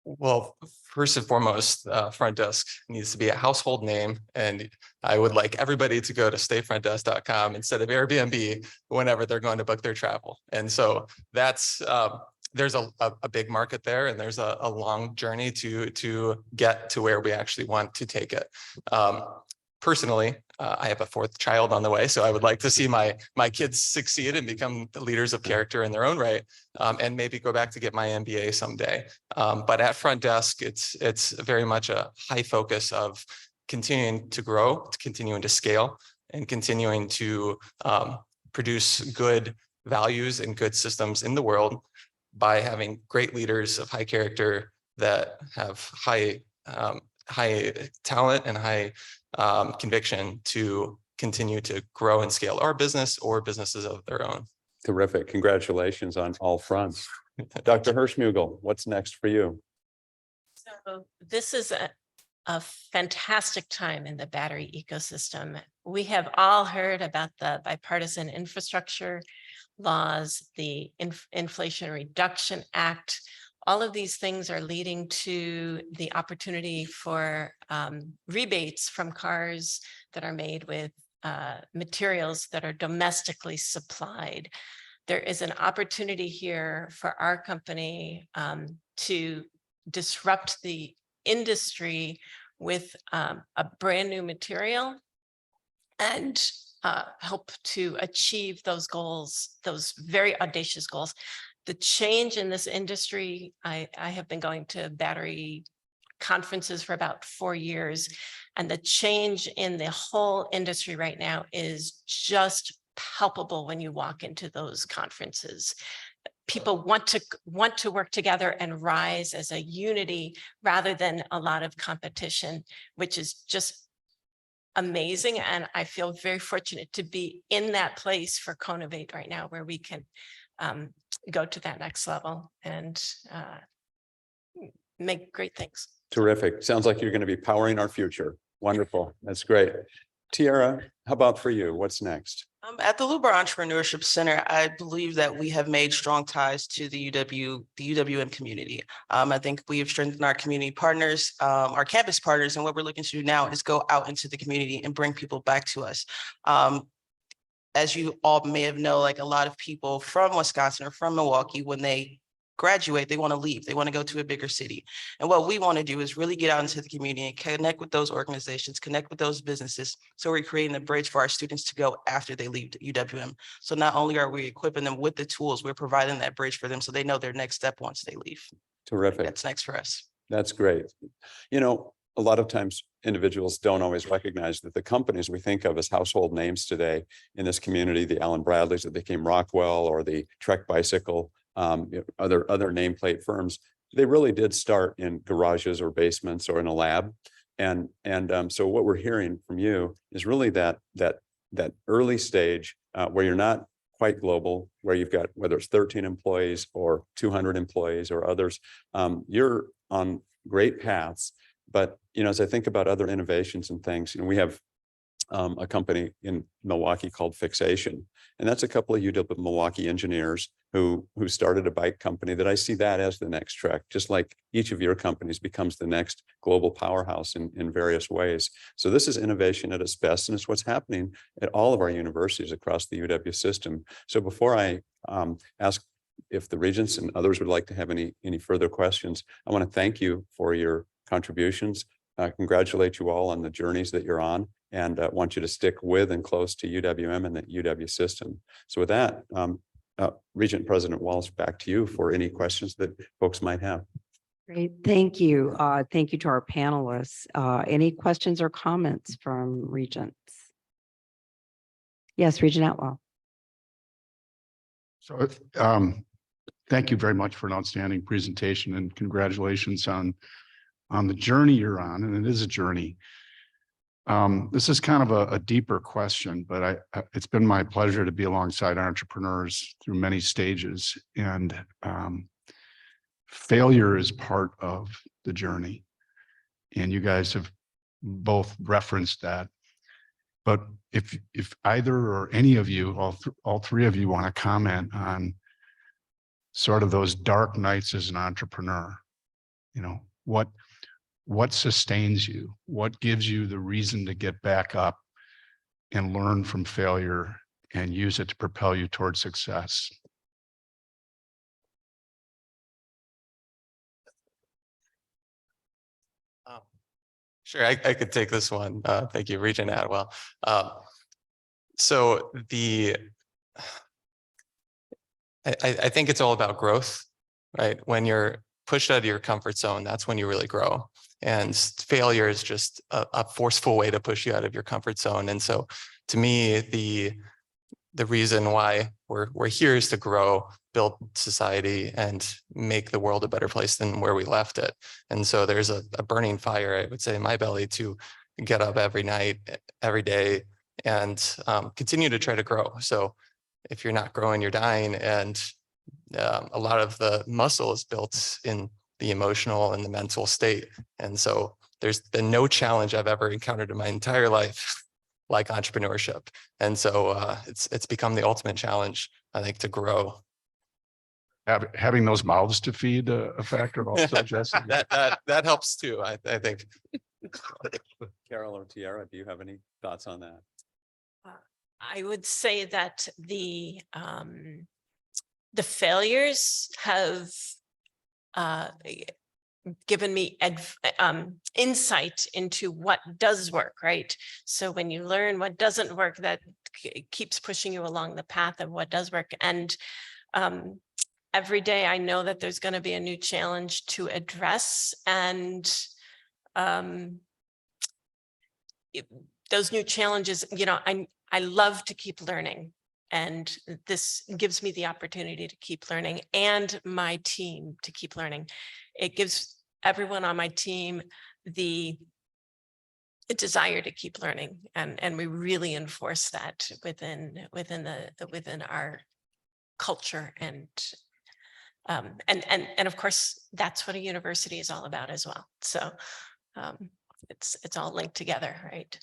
Well, first and foremost, Front Desk needs to be a household name, and I would like everybody to go to stayfrontdesk.com instead of Airbnb whenever they're going to book their travel. And so that's there's a big market there, and there's a long journey to get to where we actually want to take it. Personally, I have a fourth child on the way, so I would like to see my kids succeed and become the leaders of character in their own right, and maybe go back to get my MBA someday. But at Front Desk, it's very much a high focus of continuing to grow, continuing to scale, and continuing to produce good values and good systems in the world by having great leaders of high character that have high talent and high conviction to continue to grow and scale our business or businesses of their own. Terrific. Congratulations on all fronts. Dr. Hirschmugel, what's next for you? So this is a fantastic time in the battery ecosystem. We have all heard about the bipartisan infrastructure laws, the Inflation Reduction Act. All of these things are leading to the opportunity for rebates from cars that are made with materials that are domestically supplied. There is an opportunity here for our company to disrupt the industry with a brand new material and help to achieve those goals, those very audacious goals. The change in this industry, I have been going to battery conferences for about 4 years, and the change in the whole industry right now is just palpable when you walk into those conferences. People want to work together and rise as a unity rather than a lot of competition, which is just amazing. And I feel very fortunate to be in that place for Conovate right now, where we can go to that next level and make great things. Terrific. Sounds like you're going to be powering our future. Wonderful. That's great. Tiara, how about for you? What's next? At the Lubar Entrepreneurship Center, I believe that we have made strong ties to the UWM community. I think we have strengthened our community partners, our campus partners, and what we're looking to do now is go out into the community and bring people back to us. As you all may have known, like a lot of people from Wisconsin or from Milwaukee, when they graduate, they want to leave. They want to go to a bigger city. And what we want to do is really get out into the community and connect with those organizations, connect with those businesses. So we're creating a bridge for our students to go after they leave UWM. So not only are we equipping them with the tools, we're providing that bridge for them so they know their next step once they leave. Terrific. That's next for us. That's great. You know, a lot of times individuals don't always recognize that the companies we think of as household names today in this community, the Allen Bradleys that became Rockwell, or the Trek Bicycle, other nameplate firms, they really did start in garages or basements or in a lab. And so what we're hearing from you is really that early stage where you're not quite global, where you've got, whether it's 13 employees or 200 employees or others, you're on great paths. But, you know, as I think about other innovations and things, you know, we have a company in Milwaukee called Fixation, and that's a couple of UW-Milwaukee engineers who started a bike company that I see that as the next Trek, just like each of your companies becomes the next global powerhouse in various ways. So this is innovation at its best, and it's what's happening at all of our universities across the UW system. So before I ask if the Regents and others would like to have any further questions, I want to thank you for your contributions. Congratulate you all on the journeys that you're on, and want you to stick with and close to UWM and the UW system. So with that, Regent President Walsh, back to you for any questions that folks might have. Great. Thank you. Thank you to our panelists. Any questions or comments from Regents? Yes, Regent Atwell. So thank you very much for an outstanding presentation, and congratulations on the journey you're on, and it is a journey. This is kind of a deeper question, but it's been my pleasure to be alongside entrepreneurs through many stages, and failure is part of the journey. And you guys have both referenced that. But if either or any of you, all three of you want to comment on sort of those dark nights as an entrepreneur, you know, what sustains you? What gives you the reason to get back up and learn from failure and use it to propel you towards success? Sure, I could take this one. Thank you, Regent Atwell. So I think it's all about growth, right? When you're pushed out of your comfort zone, that's when you really grow. And failure is just a forceful way to push you out of your comfort zone. And so to me, the reason why we're here is to grow, build society, and make the world a better place than where we left it. And so there's a burning fire, I would say, in my belly to get up every night, every day, and continue to try to grow. So if you're not growing, you're dying. And a lot of the muscle is built in the emotional and the mental state. And so there's been no challenge I've ever encountered in my entire life like entrepreneurship. And so it's become the ultimate challenge, I think, to grow. Having those mouths to feed a factor also, Jesse? that helps too, I think. Carol or Tiara, do you have any thoughts on that? I would say that the failures have given me insight into what does work, right? So when you learn what doesn't work, that keeps pushing you along the path of what does work. And every day I know that there's going to be a new challenge to address, and those new challenges, you know, I love to keep learning, and this gives me the opportunity to keep learning, and my team to keep learning. It gives everyone on my team the desire to keep learning, and we really enforce that within our culture, and of course that's what a university is all about as well. So it's all linked together, right?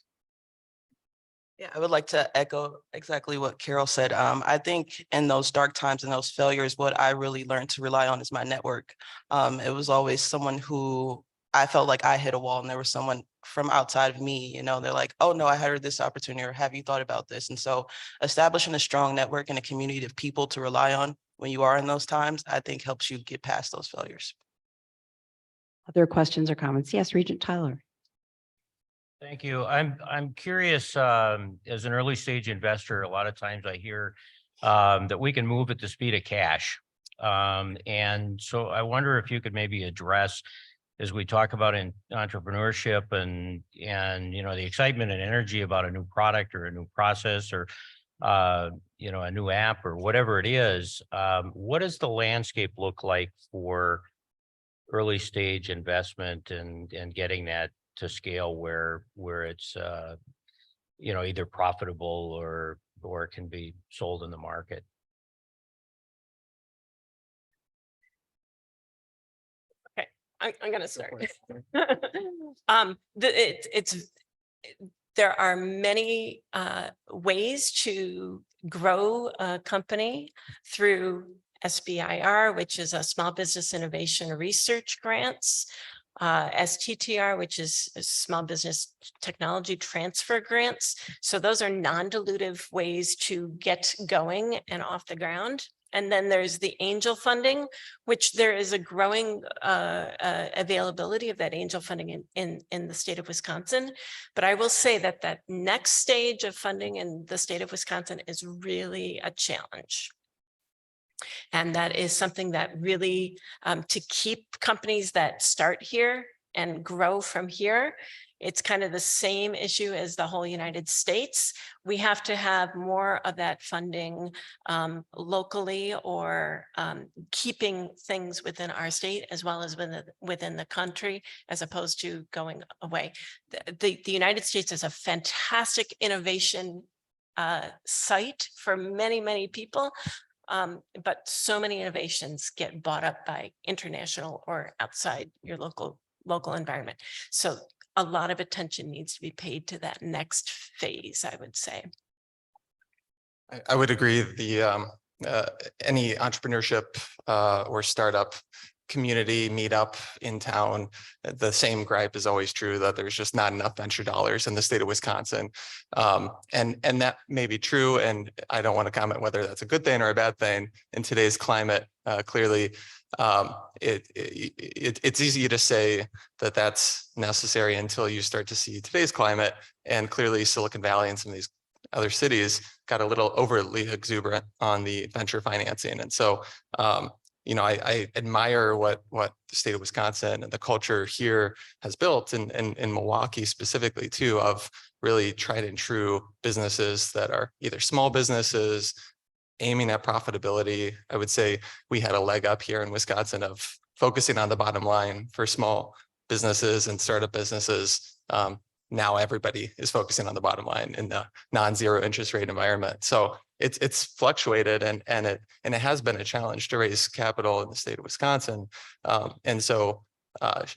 Yeah, I would like to echo exactly what Carol said. I think in those dark times and those failures, what I really learned to rely on is my network. It was always someone who I felt like I hit a wall, and there was someone from outside of me, you know, they're like, oh no, I heard this opportunity, or have you thought about this? And so establishing a strong network and a community of people to rely on when you are in those times, I think helps you get past those failures. Other questions or comments? Yes, Regent Tyler. Thank you. I'm curious, as an early stage investor, a lot of times I hear that we can move at the speed of cash. And so I wonder if you could maybe address, as we talk about in entrepreneurship and you know, the excitement and energy about a new product or a new process, or you know, a new app or whatever it is, what does the landscape look like for early stage investment and getting that to scale where it's you know, either profitable or can be sold in the market? Okay, I'm going to start. There are many ways to grow a company through SBIR, which is a Small Business Innovation Research Grants, STTR, which is Small Business Technology Transfer Grants. So those are non-dilutive ways to get going and off the ground. And then there's the angel funding, which there is a growing availability of that angel funding in the state of Wisconsin. But I will say that that next stage of funding in the state of Wisconsin is really a challenge. And that is something that really, to keep companies that start here and grow from here, it's kind of the same issue as the whole United States. We have to have more of that funding locally, or keeping things within our state as well as within the country, as opposed to going away. The United States is a fantastic innovation site for many, many people. But so many innovations get bought up by international or outside your local environment. So a lot of attention needs to be paid to that next phase, I would say. I would agree. Any entrepreneurship or startup community meetup in town, the same gripe is always true, that there's just not enough venture dollars in the state of Wisconsin. And that may be true. And I don't want to comment whether that's a good thing or a bad thing in today's climate. Clearly, it's easy to say that that's necessary until you start to see today's climate. And clearly Silicon Valley and some of these other cities got a little overly exuberant on the venture financing. And so, you know, I admire what the state of Wisconsin and the culture here has built, and in Milwaukee specifically too, of really tried and true businesses that are either small businesses aiming at profitability. I would say we had a leg up here in Wisconsin of focusing on the bottom line for small businesses and startup businesses. Now everybody is focusing on the bottom line in the non-zero interest rate environment. So it's fluctuated and it has been a challenge to raise capital in the state of Wisconsin. And so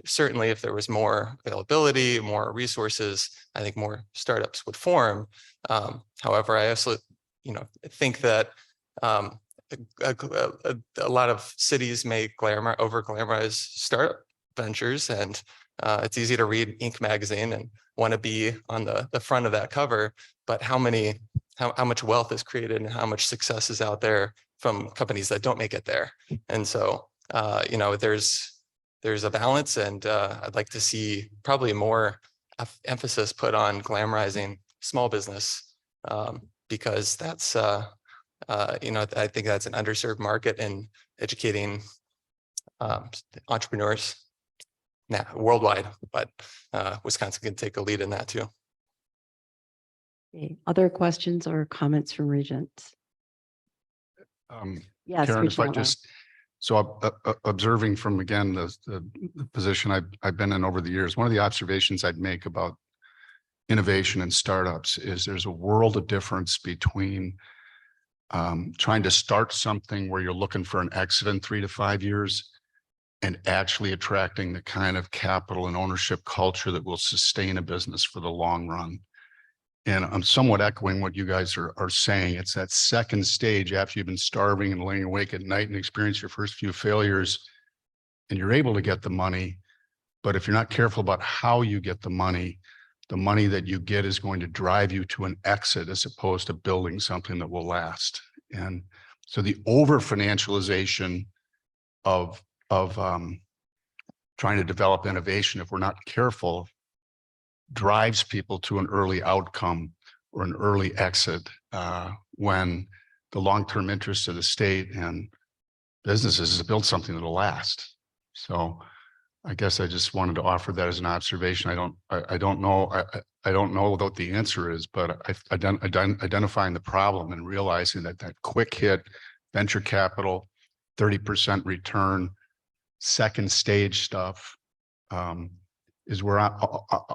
certainly if there was more availability, more resources, I think more startups would form. However, I also, you know, think that a lot of cities may over glamorize startup ventures, and it's easy to read Inc. magazine and want to be on the front of that cover, but how much wealth is created and how much success is out there from companies that don't make it there. And so, you know, there's a balance, and I'd like to see probably more emphasis put on glamorizing small business, because that's, you know, I think that's an underserved market in educating entrepreneurs now worldwide, but Wisconsin can take a lead in that too. Okay. Other questions or comments from Regents? Yes, Karen, if I Regent just, so observing from, again, the position I've been in over the years, one of the observations I'd make about innovation and startups is there's a world of difference between trying to start something where you're looking for an exit in 3 to 5 years and actually attracting the kind of capital and ownership culture that will sustain a business for the long run. And I'm somewhat echoing what you guys are saying. It's that second stage after you've been starving and laying awake at night and experience your first few failures, and you're able to get the money. But if you're not careful about how you get the money that you get is going to drive you to an exit as opposed to building something that will last. And so the over financialization of trying to develop innovation, if we're not careful, drives people to an early outcome or an early exit, when the long-term interests of the state and businesses is to build something that'll last. So I guess I just wanted to offer that as an observation. I don't know what the answer is, but identifying the problem and realizing that quick hit venture capital, 30% return, second stage stuff is where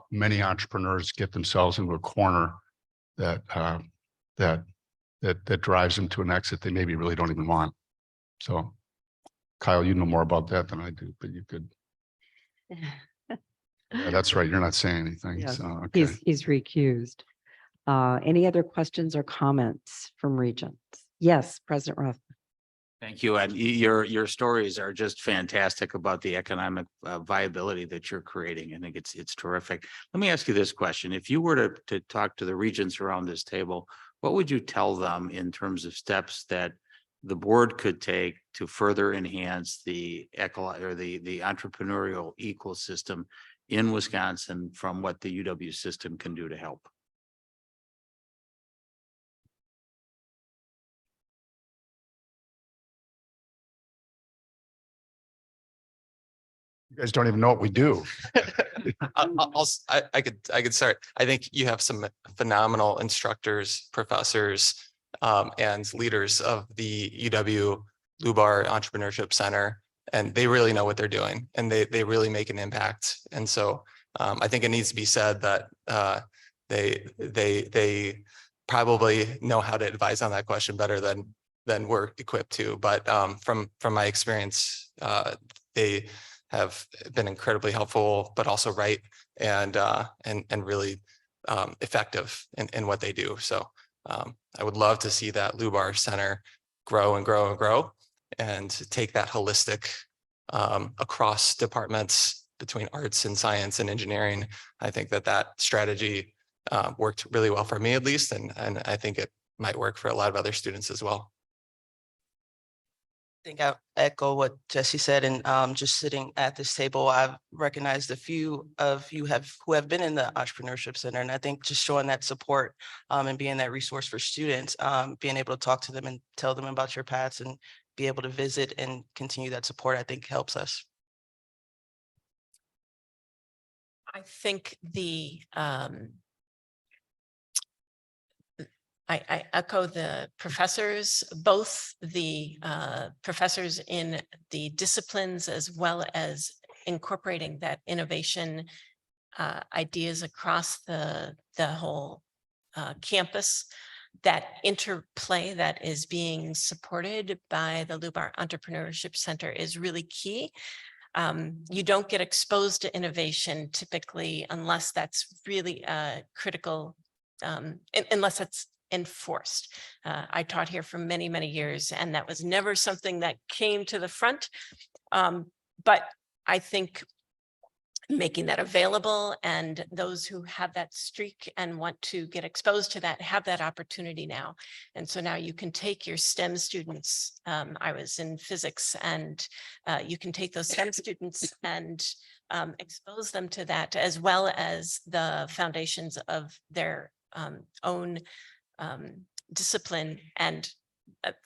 many entrepreneurs get themselves into a corner that drives them to an exit they maybe really don't even want. So Kyle, you know more about that than I do, but you could. Yeah, that's right. You're not saying anything. Yes, So, okay. he's recused. Any other questions or comments from Regents? Yes, President Roth. Thank you. And your stories are just fantastic about the economic viability that you're creating. I think it's terrific. Let me ask you this question. If you were to talk to the regents around this table, what would you tell them in terms of steps that the board could take to further enhance the entrepreneurial ecosystem in Wisconsin from what the UW system can do to help? You guys don't even know what we do. I could start. I think you have some phenomenal instructors, professors, and leaders of the UW-Lubar Entrepreneurship Center, and they really know what they're doing, and they really make an impact. And so I think it needs to be said that they probably know how to advise on that question better than we're equipped to. But from my experience, they have been incredibly helpful, but also right and really effective in what they do. So I would love to see that Lubar Center grow and grow and grow, and take that holistic across departments between arts and science and engineering. I think that strategy worked really well for me, at least, and I think it might work for a lot of other students as well. I think I echo what Jesse said, and just sitting at this table, I've recognized a few of you who have been in the Entrepreneurship Center, and I think just showing that support and being that resource for students, being able to talk to them and tell them about your paths and be able to visit and continue that support, I think helps us. I think I echo the professors, both the professors in the disciplines as well as incorporating that innovation ideas across the whole campus. That interplay that is being supported by the Lubar Entrepreneurship Center is really key. You don't get exposed to innovation typically unless that's really critical, unless it's enforced. I taught here for many, many years, and that was never something that came to the front. But I think making that available, and those who have that streak and want to get exposed to that have that opportunity now. And so now you can take your STEM students. I was in physics, and you can take those STEM students and expose them to that, as well as the foundations of their own discipline, and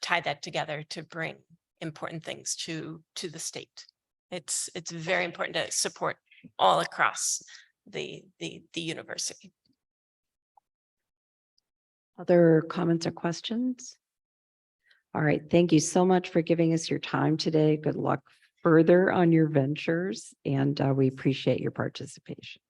tie that together to bring important things to the state. It's very important to support all across the university. Other comments or questions? All right, thank you so much for giving us your time today. Good luck further on your ventures, and we appreciate your participation.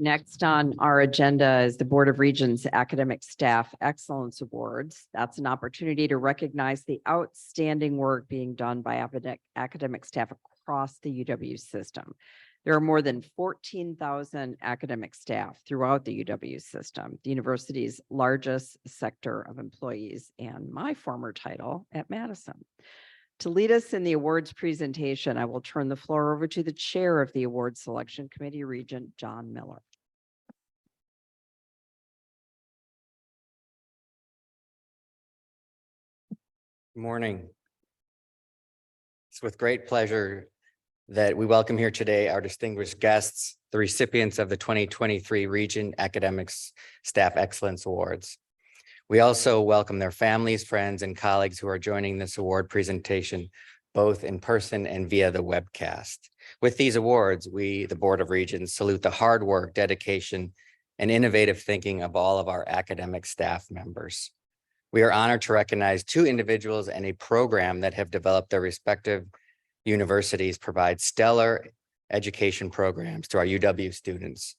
Next on our agenda is the Board of Regents Academic Staff Excellence Awards. That's an opportunity to recognize the outstanding work being done by academic staff across the UW system. There are more than 14,000 academic staff throughout the UW system, the university's largest sector of employees, and my former title at Madison. To lead us in the awards presentation, I will turn the floor over to the chair of the Awards Selection Committee, Regent John Miller. Good morning. It's with great pleasure that we welcome here today our distinguished guests, the recipients of the 2023 Regent Academics Staff Excellence Awards. We also welcome their families, friends, and colleagues who are joining this award presentation, both in person and via the webcast. With these awards, we, the Board of Regents, salute the hard work, dedication, and innovative thinking of all of our academic staff members. We are honored to recognize two individuals and a program that have developed their respective universities provide stellar education programs to our UW students.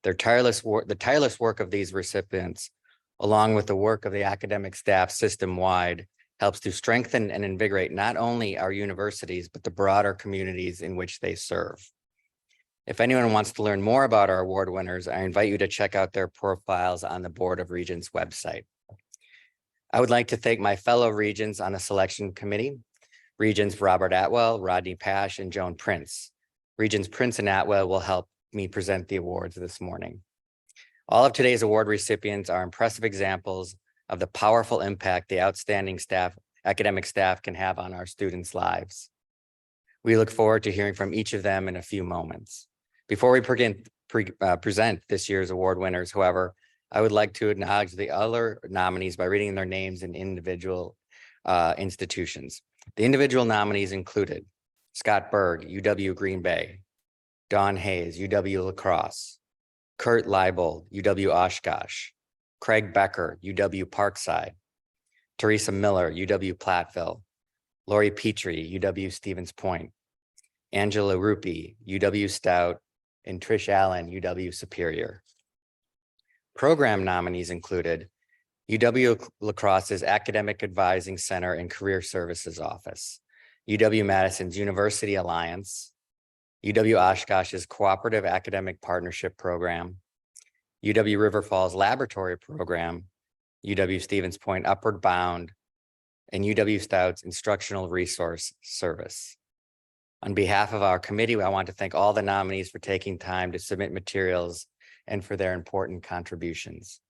The tireless work of these recipients, along with the work of the academic staff system-wide, helps to strengthen and invigorate not only our universities, but the broader communities in which they serve. If anyone wants to learn more about our award winners, I invite you to check out their profiles on the Board of Regents website. I would like to thank my fellow Regents on the selection committee, Regents Robert Atwell, Rodney Pash, and Joan Prince. Regents Prince and Atwell will help me present the awards this morning. All of today's award recipients are impressive examples of the powerful impact the outstanding academic staff can have on our students' lives. We look forward to hearing from each of them in a few moments. Before we present this year's award winners, however, I would like to acknowledge the other nominees by reading their names and individual institutions. The individual nominees included Scott Berg, UW Green Bay, Dawn Hayes, UW La Crosse, Kurt Leibold, UW Oshkosh, Craig Becker, UW Parkside, Teresa Miller, UW Platteville, Lori Petrie, UW Stevens Point, Angela Rupi, UW Stout, and Trish Allen, UW Superior. Program nominees included UW-La Crosse's Academic Advising Center and Career Services Office, UW-Madison's University Alliance, UW-Oshkosh's Cooperative Academic Partnership Program, UW River Falls Laboratory Program, UW-Stevens Point Upward Bound, and UW-Stout's Instructional Resource Service. On behalf of our committee, I want to thank all the nominees for taking time to submit materials and for their important contributions.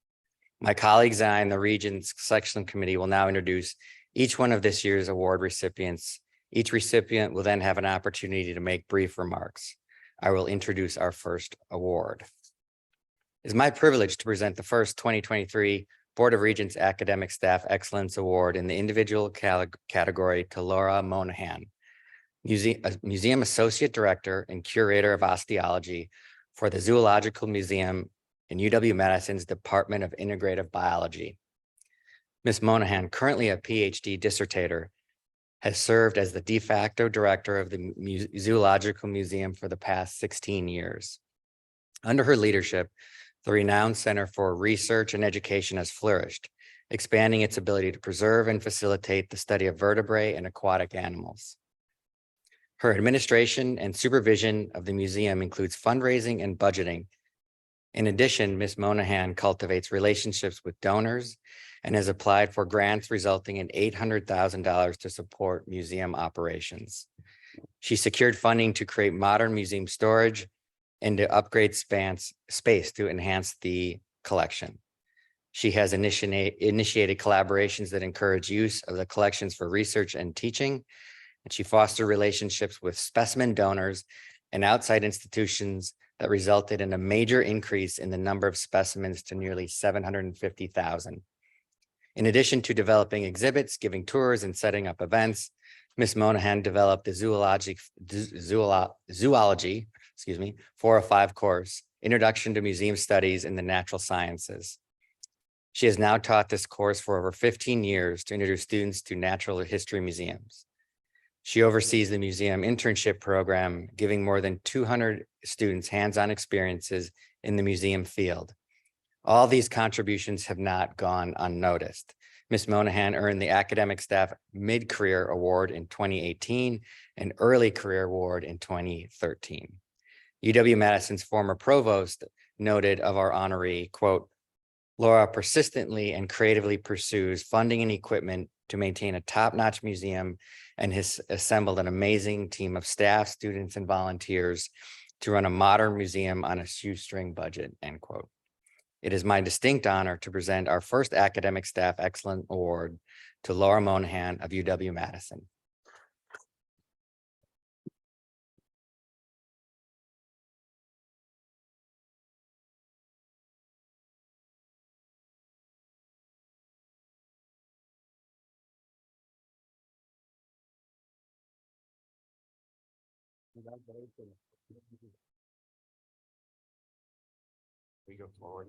My colleagues and I in the Regents Selection Committee will now introduce each one of this year's award recipients. Each recipient will then have an opportunity to make brief remarks. I will introduce our first award. It is my privilege to present the first 2023 Board of Regents Academic Staff Excellence Award in the individual category to Laura Monahan, Museum Associate Director and Curator of Osteology for the Zoological Museum in UW-Madison's Department of Integrative Biology. Ms. Monahan, currently a PhD dissertator, has served as the de facto director of the Zoological Museum for the past 16 years. Under her leadership, the renowned Center for Research and Education has flourished, expanding its ability to preserve and facilitate the study of vertebrate and aquatic animals. Her administration and supervision of the museum includes fundraising and budgeting. In addition, Ms. Monahan cultivates relationships with donors and has applied for grants resulting in $800,000 to support museum operations. She secured funding to create modern museum storage and to upgrade space to enhance the collection. She has initiated collaborations that encourage use of the collections for research and teaching, and she fostered relationships with specimen donors and outside institutions that resulted in a major increase in the number of specimens to nearly 750,000. In addition to developing exhibits, giving tours, and setting up events, Ms. Monahan developed the zoology 405 course, Introduction to Museum Studies in the Natural Sciences. She has now taught this course for over 15 years to introduce students to natural history museums. She oversees the museum internship program, giving more than 200 students hands-on experiences in the museum field. All these contributions have not gone unnoticed. Ms. Monahan earned the Academic Staff Mid-Career Award in 2018 and Early Career Award in 2013. UW-Madison's former provost noted of our honoree, quote, Laura persistently and creatively pursues funding and equipment to maintain a top-notch museum and has assembled an amazing team of staff, students, and volunteers to run a modern museum on a shoestring budget, end quote. It is my distinct honor to present our first Academic Staff Excellence Award to Laura Monahan of UW-Madison. We go forward.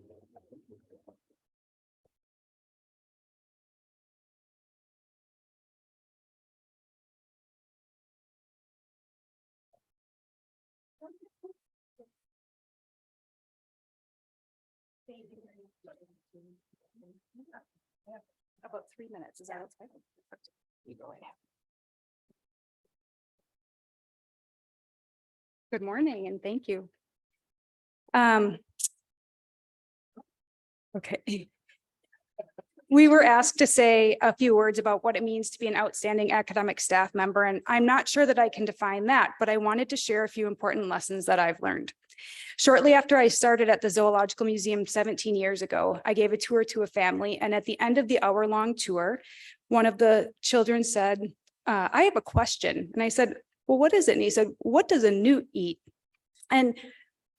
About 3 minutes, is that okay? You go ahead. Good morning and thank you. Okay. We were asked to say a few words about what it means to be an outstanding academic staff member, and I'm not sure that I can define that, but I wanted to share a few important lessons that I've learned. Shortly after I started at the Zoological Museum 17 years ago, I gave a tour to a family, and at the end of the hour-long tour, one of the children said, I have a question. And I said, well, what is it? And he said, what does a newt eat? And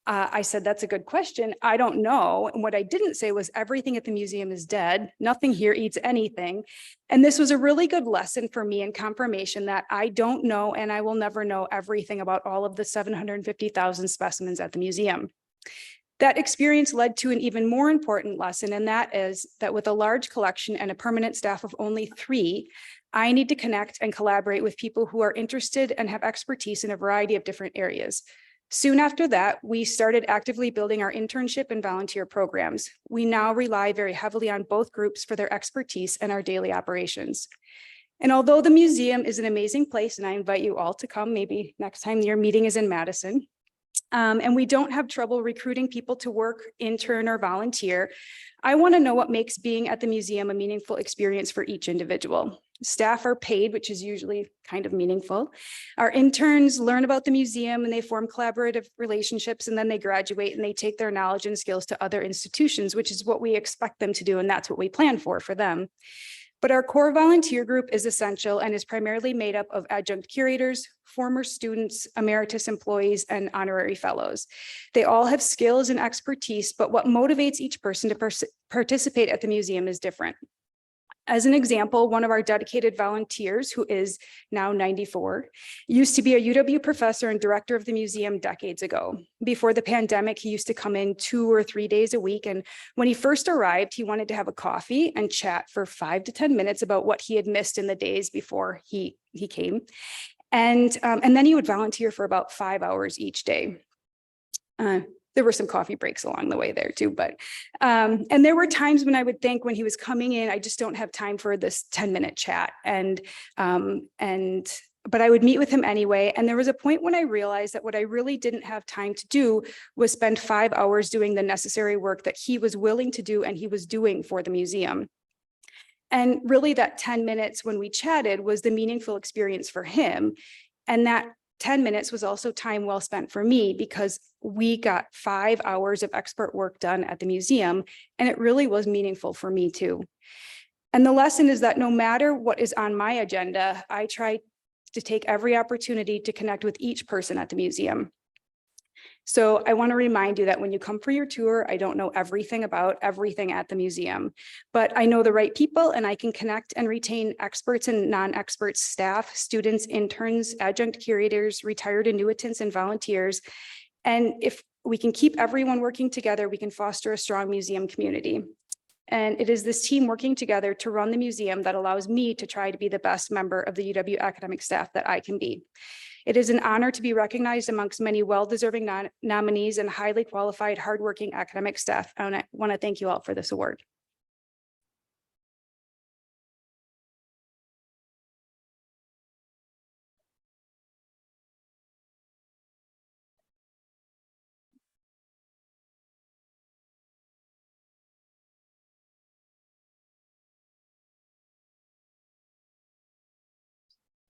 I said, that's a good question. I don't know. And what I didn't say was everything at the museum is dead. Nothing here eats anything. And this was a really good lesson for me and confirmation that I don't know and I will never know everything about all of the 750,000 specimens at the museum. That experience led to an even more important lesson, and that is that with a large collection and a permanent staff of only 3, I need to connect and collaborate with people who are interested and have expertise in a variety of different areas. Soon after that, we started actively building our internship and volunteer programs. We now rely very heavily on both groups for their expertise in our daily operations. And although the museum is an amazing place, and I invite you all to come, maybe next time your meeting is in Madison, and we don't have trouble recruiting people to work, intern, or volunteer, I want to know what makes being at the museum a meaningful experience for each individual. Staff are paid, which is usually kind of meaningful. Our interns learn about the museum and they form collaborative relationships, and then they graduate and they take their knowledge and skills to other institutions, which is what we expect them to do, and that's what we plan for them. But our core volunteer group is essential and is primarily made up of adjunct curators, former students, emeritus employees, and honorary fellows. They all have skills and expertise, but what motivates each person to participate at the museum is different. As an example, one of our dedicated volunteers, who is now 94, used to be a UW professor and director of the museum decades ago. Before the pandemic, he used to come in 2 or 3 days a week. And when he first arrived, he wanted to have a coffee and chat for 5 to 10 minutes about what he had missed in the days before he came. And then he would volunteer for about 5 hours each day. There were some coffee breaks along the way there too, but, and there were times when I would think when he was coming in, I just don't have time for this 10-minute chat. But I would meet with him anyway. And there was a point when I realized that what I really didn't have time to do was spend 5 hours doing the necessary work that he was willing to do and he was doing for the museum. And really that 10 minutes when we chatted was the meaningful experience for him. And that 10 minutes was also time well spent for me, because we got 5 hours of expert work done at the museum, and it really was meaningful for me too. And the lesson is that no matter what is on my agenda, I try to take every opportunity to connect with each person at the museum. So I want to remind you that when you come for your tour, I don't know everything about everything at the museum, but I know the right people, and I can connect and retain experts and non-expert staff, students, interns, adjunct curators, retired annuitants, and volunteers. And if we can keep everyone working together, we can foster a strong museum community. And it is this team working together to run the museum that allows me to try to be the best member of the UW academic staff that I can be. It is an honor to be recognized amongst many well-deserving nominees and highly qualified, hardworking academic staff. And I want to thank you all for this award.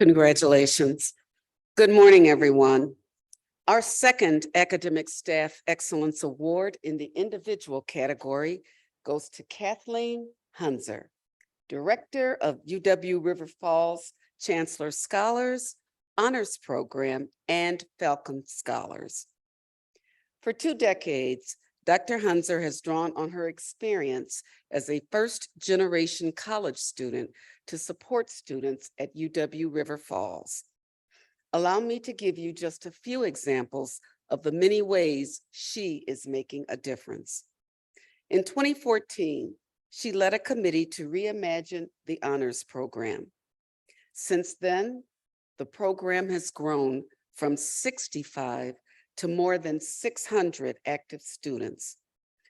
Congratulations. Good morning, everyone. Our second Academic Staff Excellence Award in the individual category goes to Kathleen Hunzer, Director of UW River Falls Chancellor Scholars, Honors Program, and Falcon Scholars. For 2 decades, Dr. Hunzer has drawn on her experience as a first-generation college student to support students at UW River Falls. Allow me to give you just a few examples of the many ways she is making a difference. In 2014, she led a committee to reimagine the honors program. Since then, the program has grown from 65 to more than 600 active students.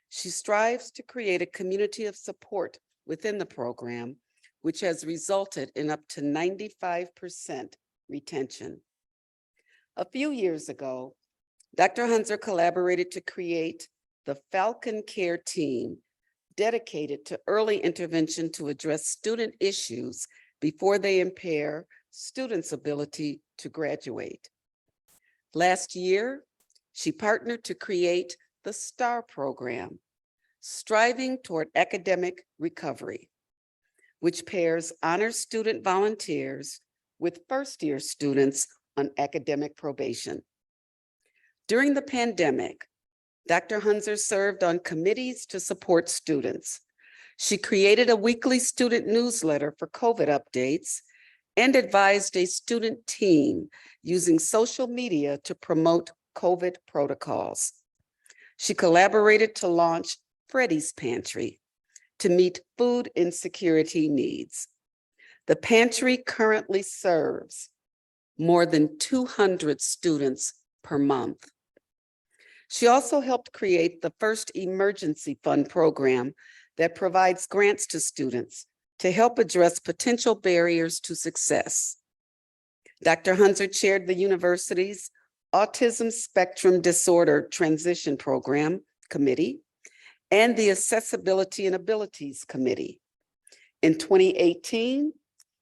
She strives to create a community of support within the program, which has resulted in up to 95% retention. A few years ago, Dr. Hunzer collaborated to create the Falcon Care Team, dedicated to early intervention to address student issues before they impair students' ability to graduate. Last year, she partnered to create the STAR program, Striving Toward Academic Recovery, which pairs honors student volunteers with first-year students on academic probation. During the pandemic, Dr. Hunzer served on committees to support students. She created a weekly student newsletter for COVID updates and advised a student team using social media to promote COVID protocols. She collaborated to launch Freddie's Pantry to meet food insecurity needs. The pantry currently serves more than 200 students per month. She also helped create the first emergency fund program that provides grants to students to help address potential barriers to success. Dr. Hunzer chaired the university's Autism Spectrum Disorder Transition Program Committee and the Accessibility and Abilities Committee. In 2018,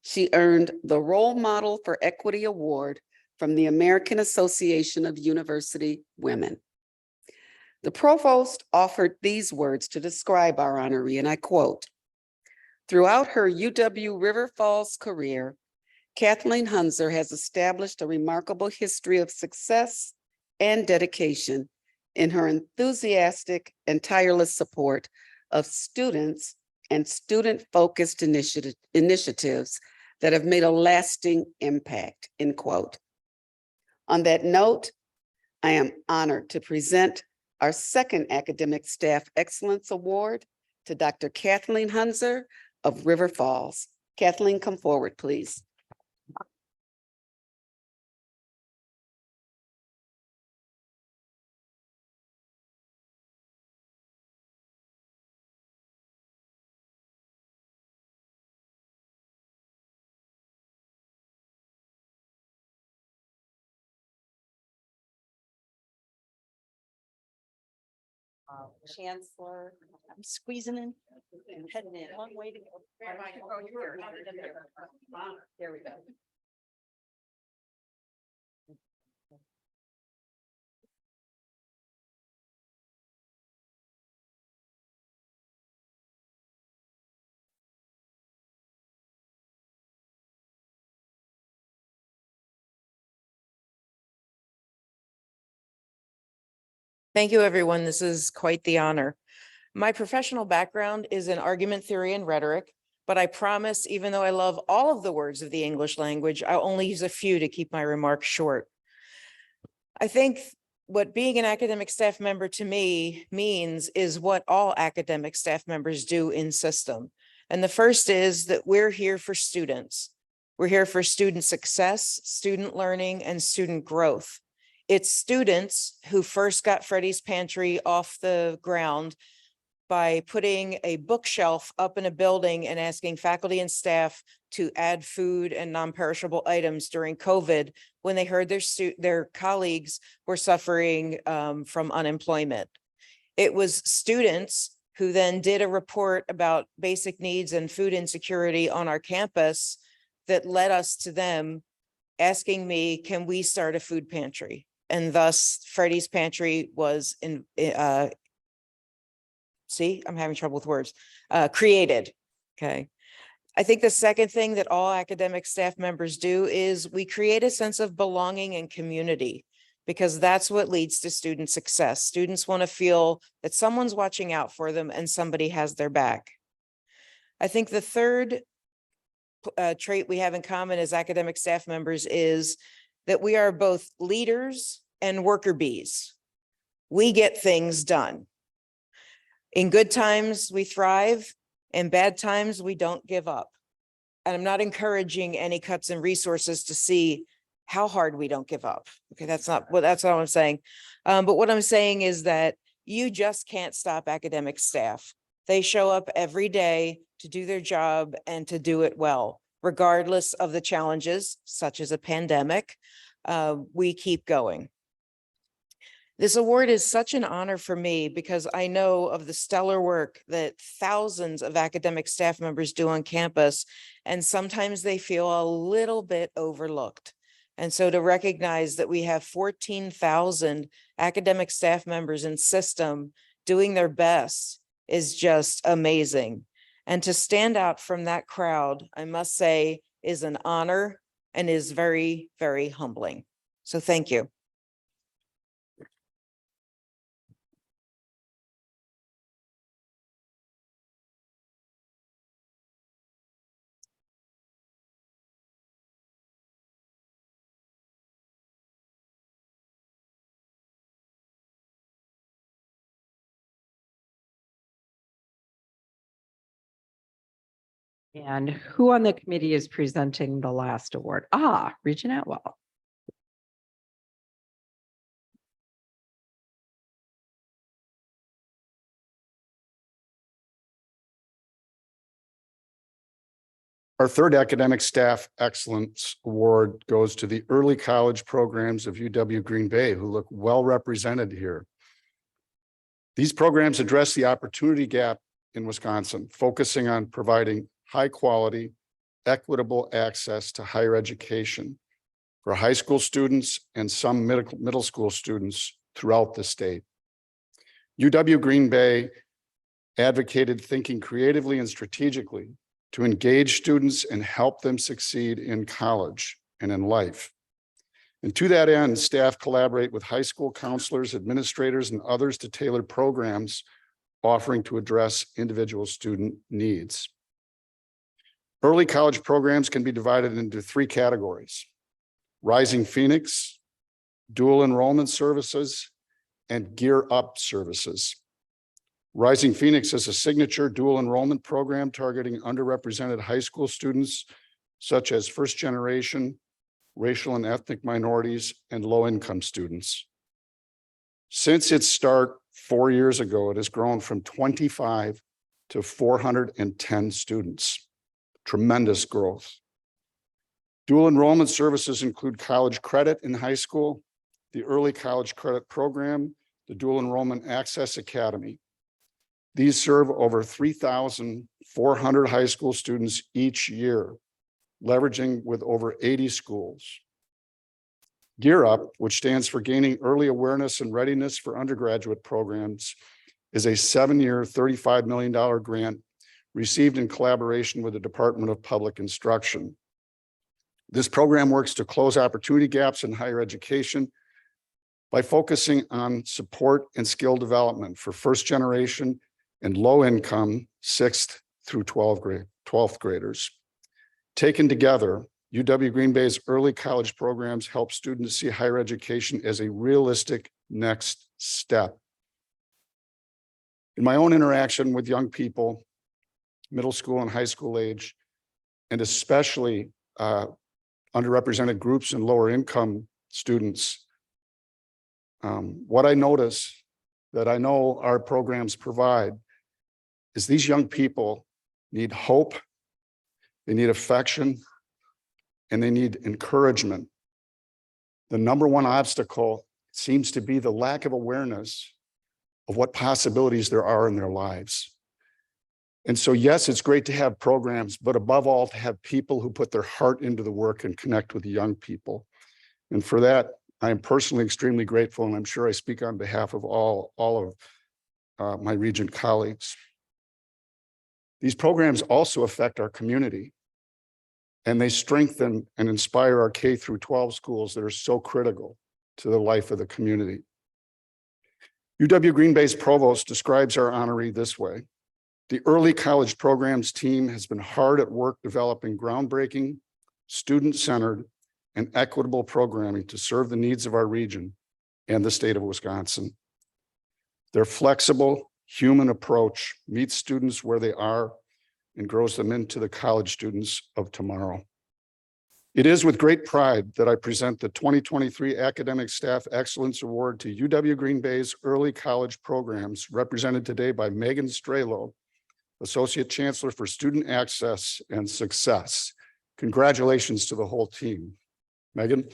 she earned the Role Model for Equity Award from the American Association of University Women. The provost offered these words to describe our honoree, and I quote, "Throughout her UW River Falls career, Kathleen Hunzer has established a remarkable history of success and dedication in her enthusiastic and tireless support of students and student-focused initiatives that have made a lasting impact," end quote. On that note, I am honored to present our second Academic Staff Excellence Award to Dr. Kathleen Hunzer of River Falls. Kathleen, come forward, please. Chancellor. I'm squeezing in. Heading in. Long way to go. There we go. Thank you, everyone. This is quite the honor. My professional background is in argument theory and rhetoric, but I promise, even though I love all of the words of the English language, I'll only use a few to keep my remarks short. I think what being an academic staff member to me means is what all academic staff members do in system. And the first is that we're here for students. We're here for student success, student learning, and student growth. It's students who first got Freddie's Pantry off the ground by putting a bookshelf up in a building and asking faculty and staff to add food and non-perishable items during COVID when they heard their colleagues were suffering from unemployment. It was students who then did a report about basic needs and food insecurity on our campus that led us to them asking me, can we start a food pantry? And thus Freddie's Pantry was see, I'm having trouble with words, created, okay? I think the second thing that all academic staff members do is we create a sense of belonging and community, because that's what leads to student success. Students want to feel that someone's watching out for them and somebody has their back. I think the third trait we have in common as academic staff members is that we are both leaders and worker bees. We get things done. In good times, we thrive. In bad times, we don't give up. And I'm not encouraging any cuts in resources to see how hard we don't give up. Okay, that's not what I'm saying. But what I'm saying is that you just can't stop academic staff. They show up every day to do their job and to do it well, regardless of the challenges, such as a pandemic. We keep going. This award is such an honor for me because I know of the stellar work that thousands of academic staff members do on campus, and sometimes they feel a little bit overlooked. And so to recognize that we have 14,000 academic staff members in system doing their best is just amazing. And to stand out from that crowd, I must say, is an honor and is very, very humbling. So thank you. And who on the committee is presenting the last award? Regent Atwell. Our third Academic Staff Excellence Award goes to the early college programs of UW Green Bay, who look well represented here. These programs address the opportunity gap in Wisconsin, focusing on providing high quality, equitable access to higher education for high school students and some middle school students throughout the state. UW Green Bay advocated thinking creatively and strategically to engage students and help them succeed in college and in life. And to that end, staff collaborate with high school counselors, administrators, and others to tailor programs offering to address individual student needs. Early college programs can be divided into three categories: Rising Phoenix, dual enrollment services, and Gear Up services. Rising Phoenix is a signature dual enrollment program targeting underrepresented high school students, such as first generation, racial and ethnic minorities, and low-income students. Since its start 4 years ago, it has grown from 25 to 410 students. Tremendous growth. Dual enrollment services include college credit in high school, the early college credit program, the Dual Enrollment Access Academy. These serve over 3,400 high school students each year, leveraging with over 80 schools. Gear Up, which stands for Gaining Early Awareness and Readiness for Undergraduate Programs, is a 7-year, $35 million grant received in collaboration with the Department of Public Instruction. This program works to close opportunity gaps in higher education by focusing on support and skill development for first generation and low income 6th through 12th graders. Taken together, UW Green Bay's early college programs help students see higher education as a realistic next step. In my own interaction with young people, middle school and high school age, and especially underrepresented groups and lower income students, what I notice that I know our programs provide is these young people need hope, they need affection, and they need encouragement. The number one obstacle seems to be the lack of awareness of what possibilities there are in their lives. And so, yes, it's great to have programs, but above all, to have people who put their heart into the work and connect with the young people. And for that, I am personally extremely grateful, and I'm sure I speak on behalf of all of my Regent colleagues. These programs also affect our community, and they strengthen and inspire our K through 12 schools that are so critical to the life of the community. UW Green Bay's provost describes our honoree this way: the early college programs team has been hard at work developing groundbreaking, student-centered, and equitable programming to serve the needs of our region and the state of Wisconsin. Their flexible, human approach meets students where they are and grows them into the college students of tomorrow. It is with great pride that I present the 2023 Academic Staff Excellence Award to UW Green Bay's early college programs, represented today by Megan Strelo, Associate Chancellor for Student Access and Success. Congratulations to the whole team. Megan.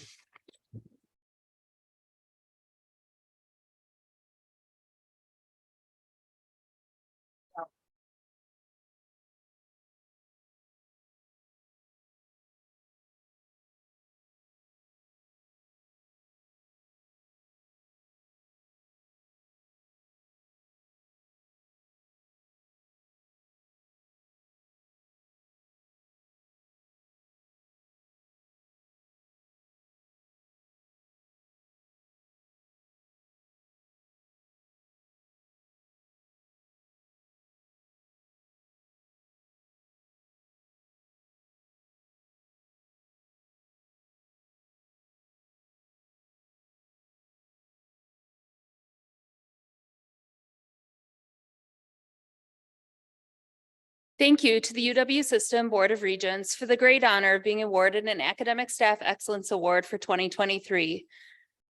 Thank you to the UW System Board of Regents for the great honor of being awarded an Academic Staff Excellence Award for 2023.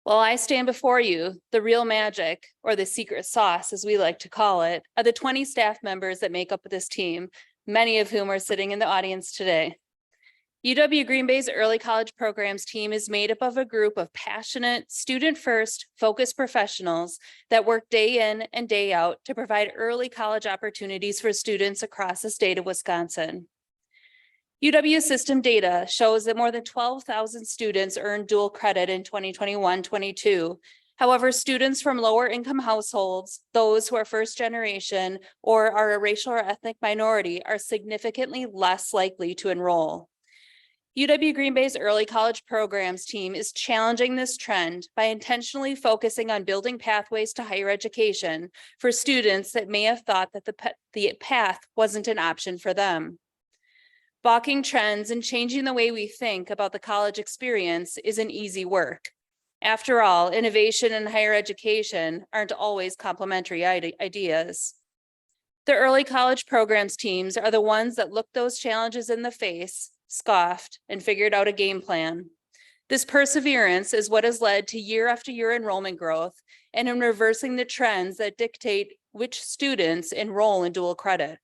While I stand before you, the real magic, or the secret sauce, as we like to call it, are the 20 staff members that make up this team, many of whom are sitting in the audience today. UW Green Bay's early college programs team is made up of a group of passionate, student-first, focused professionals that work day in and day out to provide early college opportunities for students across the state of Wisconsin. UW system data shows that more than 12,000 students earned dual credit in 2021-22. However, students from lower income households, those who are first generation or are a racial or ethnic minority, are significantly less likely to enroll. UW Green Bay's early college programs team is challenging this trend by intentionally focusing on building pathways to higher education for students that may have thought that the path wasn't an option for them. Balking trends and changing the way we think about the college experience isn't easy work. After all, innovation and higher education aren't always complementary ideas. The early college programs teams are the ones that looked those challenges in the face, scoffed, and figured out a game plan. This perseverance is what has led to year after year enrollment growth and in reversing the trends that dictate which students enroll in dual credit.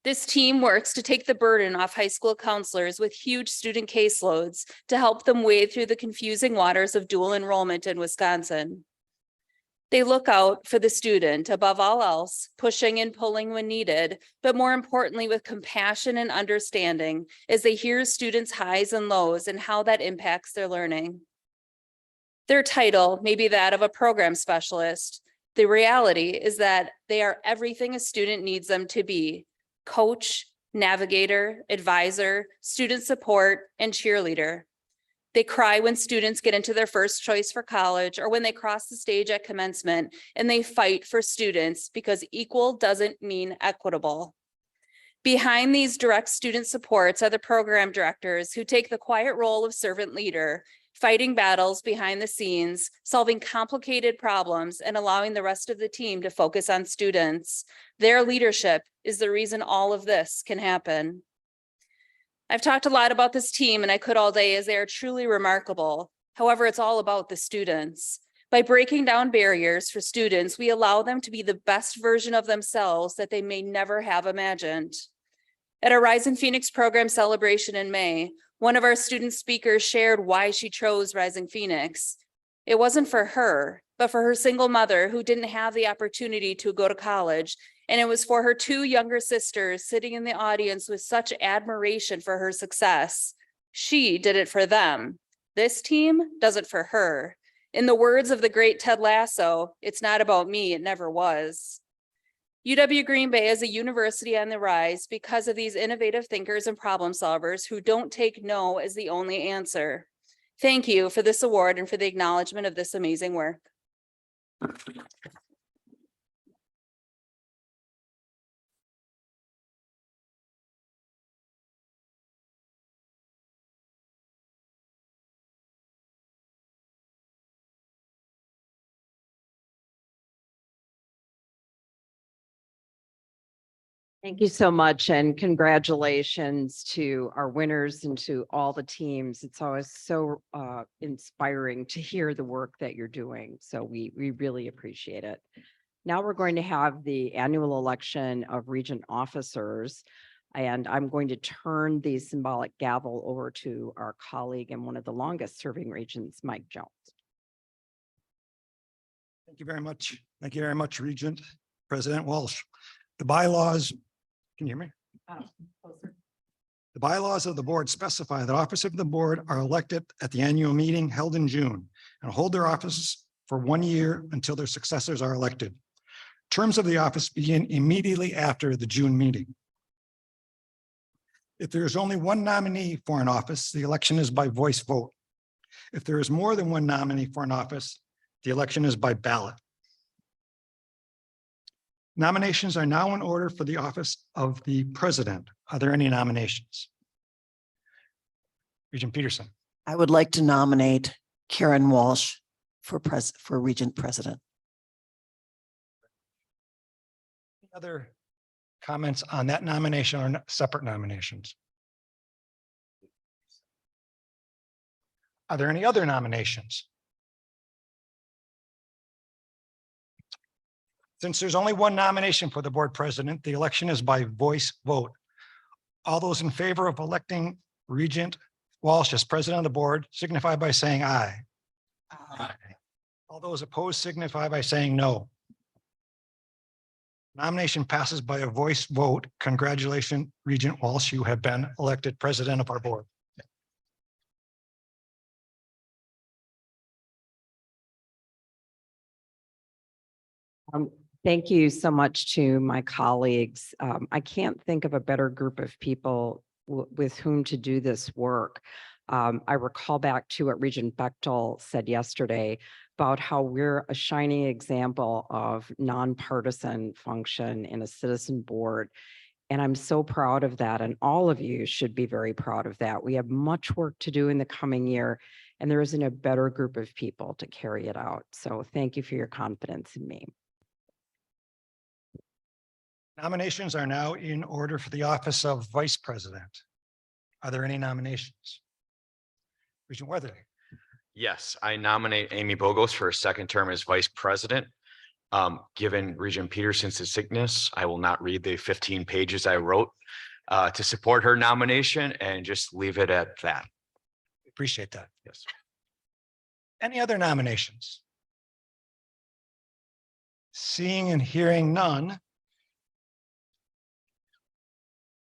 This team works to take the burden off high school counselors with huge student caseloads to help them wade through the confusing waters of dual enrollment in Wisconsin. They look out for the student above all else, pushing and pulling when needed, but more importantly, with compassion and understanding as they hear students' highs and lows and how that impacts their learning. Their title may be that of a program specialist. The reality is that they are everything a student needs them to be: coach, navigator, advisor, student support, and cheerleader. They cry when students get into their first choice for college or when they cross the stage at commencement, and they fight for students because equal doesn't mean equitable. Behind these direct student supports are the program directors who take the quiet role of servant leader, fighting battles behind the scenes, solving complicated problems, and allowing the rest of the team to focus on students. Their leadership is the reason all of this can happen. I've talked a lot about this team, and I could all day, as they are truly remarkable. However, it's all about the students. By breaking down barriers for students, we allow them to be the best version of themselves that they may never have imagined. At our Rising Phoenix program celebration in May, one of our student speakers shared why she chose Rising Phoenix. It wasn't for her, but for her single mother who didn't have the opportunity to go to college. And it was for her two younger sisters sitting in the audience with such admiration for her success. She did it for them. This team does it for her. In the words of the great Ted Lasso, it's not about me, it never was. UW Green Bay is a university on the rise because of these innovative thinkers and problem solvers who don't take no as the only answer. Thank you for this award and for the acknowledgement of this amazing work. Thank you so much, and congratulations to our winners and to all the teams. It's always so inspiring to hear the work that you're doing. So we really appreciate it. Now we're going to have the annual election of Regent officers, and I'm going to turn the symbolic gavel over to our colleague and one of the longest serving Regents, Mike Jones. Thank you very much. Thank you very much, Regent President Walsh. The bylaws, can you hear me? The bylaws of the board specify that officers of the board are elected at the annual meeting held in June and hold their office for 1 year until their successors are elected. Terms of the office begin immediately after the June meeting. If there is only one nominee for an office, the election is by voice vote. If there is more than one nominee for an office, the election is by ballot. Nominations are now in order for the office of the president. Are there any nominations? Regent Peterson. I would like to nominate Karen Walsh for Regent President. Any other comments on that nomination or separate nominations? Are there any other nominations? Since there's only one nomination for the board president, the election is by voice vote. All those in favor of electing Regent Walsh as president of the board signify by saying aye. All those opposed signify by saying no. Nomination passes by a voice vote. Congratulations, Regent Walsh. You have been elected president of our board. Thank you so much to my colleagues. I can't think of a better group of people with whom to do this work. I recall back to what Regent Bechtel said yesterday about how we're a shining example of nonpartisan function in a citizen board. And I'm so proud of that. And all of you should be very proud of that. We have much work to do in the coming year, and there isn't a better group of people to carry it out. So thank you for your confidence in me. Nominations are now in order for the office of vice president. Are there any nominations? Regent Weatherly. Yes, I nominate Amy Bogos for a second term as vice president. Given Regent Peterson's sickness, I will not read the 15 pages I wrote to support her nomination and just leave it at that. Appreciate that. Yes. Any other nominations? Seeing and hearing none.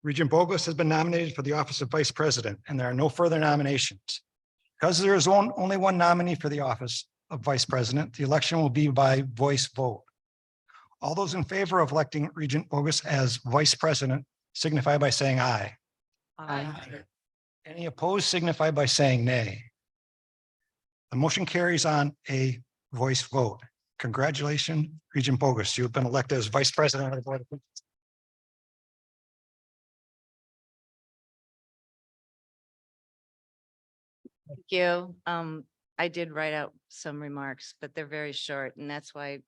Regent Bogos has been nominated for the office of vice president, and there are no further nominations. Because there is only one nominee for the office of vice president, the election will be by voice vote. All those in favor of electing Regent Bogos as vice president signify by saying aye. Aye. Any opposed signify by saying nay. The motion carries on a voice vote. Congratulations, Regent Bogos. You have been elected as vice president of the board. Thank you. I did write out some remarks, but they're very short, and that's why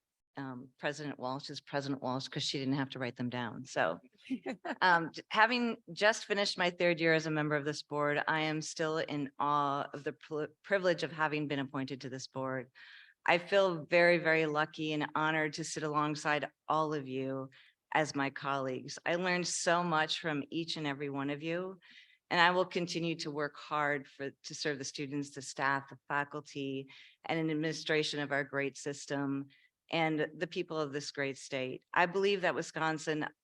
President Walsh is President Walsh, because she didn't have to write them down. So having just finished my third year as a member of this board, I am still in awe of the privilege of having been appointed to this board. I feel very, very lucky and honored to sit alongside all of you as my colleagues. I learned so much from each and every one of you. And I will continue to work hard to serve the students, the staff, the faculty, and an administration of our great system and the people of this great state. I believe that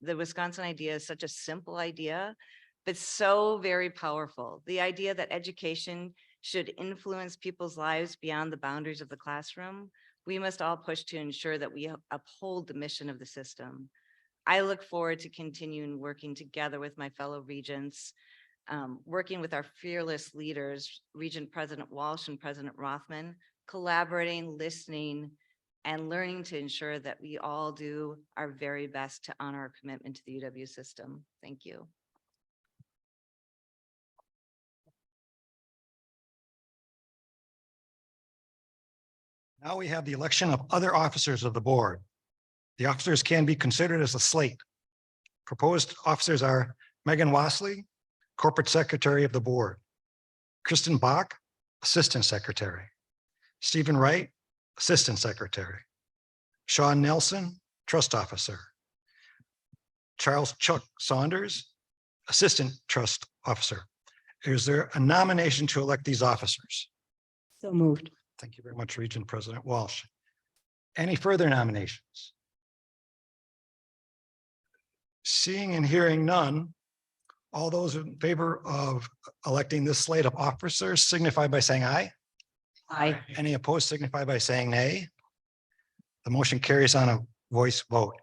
the Wisconsin idea is such a simple idea, but so very powerful. The idea that education should influence people's lives beyond the boundaries of the classroom. We must all push to ensure that we uphold the mission of the system. I look forward to continuing working together with my fellow regents, working with our fearless leaders, Regent President Walsh and President Rothman, collaborating, listening, and learning to ensure that we all do our very best to honor our commitment to the UW system. Thank you. Now we have the election of other officers of the board. The officers can be considered as a slate. Proposed officers are Megan Wasley, Corporate Secretary of the Board, Kristen Bach, Assistant Secretary, Stephen Wright, Assistant Secretary, Sean Nelson, Trust Officer, Charles Chuck Saunders, Assistant Trust Officer. Is there a nomination to elect these officers? So moved. Thank you very much, Regent President Walsh. Any further nominations? Seeing and hearing none, all those in favor of electing this slate of officers signify by saying aye. Aye. Any opposed signify by saying nay. The motion carries on a voice vote.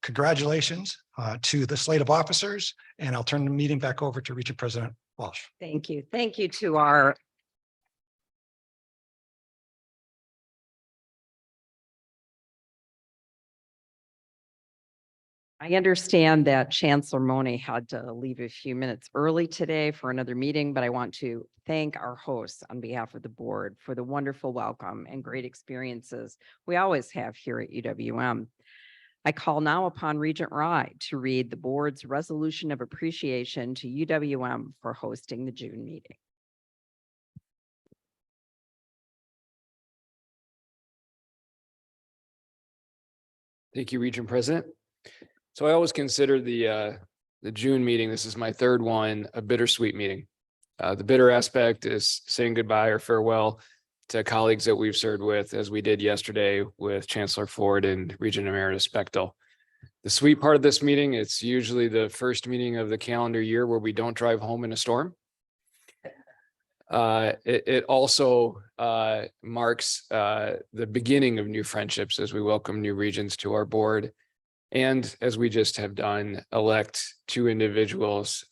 Congratulations to the slate of officers, and I'll turn the meeting back over to Regent President Walsh. Thank you. Thank you to our I understand that Chancellor Monahan had to leave a few minutes early today for another meeting, but I want to thank our hosts on behalf of the board for the wonderful welcome and great experiences we always have here at UWM. I call now upon Regent Rye to read the board's resolution of appreciation to UWM for hosting the June meeting. Thank you, Regent President. So I always consider the June meeting, this is my third one, a bittersweet meeting. The bitter aspect is saying goodbye or farewell to colleagues that we've served with, as we did yesterday with Chancellor Ford and Regent Emeritus Bechtel. The sweet part of this meeting, it's usually the first meeting of the calendar year where we don't drive home in a storm. It also marks the beginning of new friendships as we welcome new regents to our board. And as we just have done, elect two individuals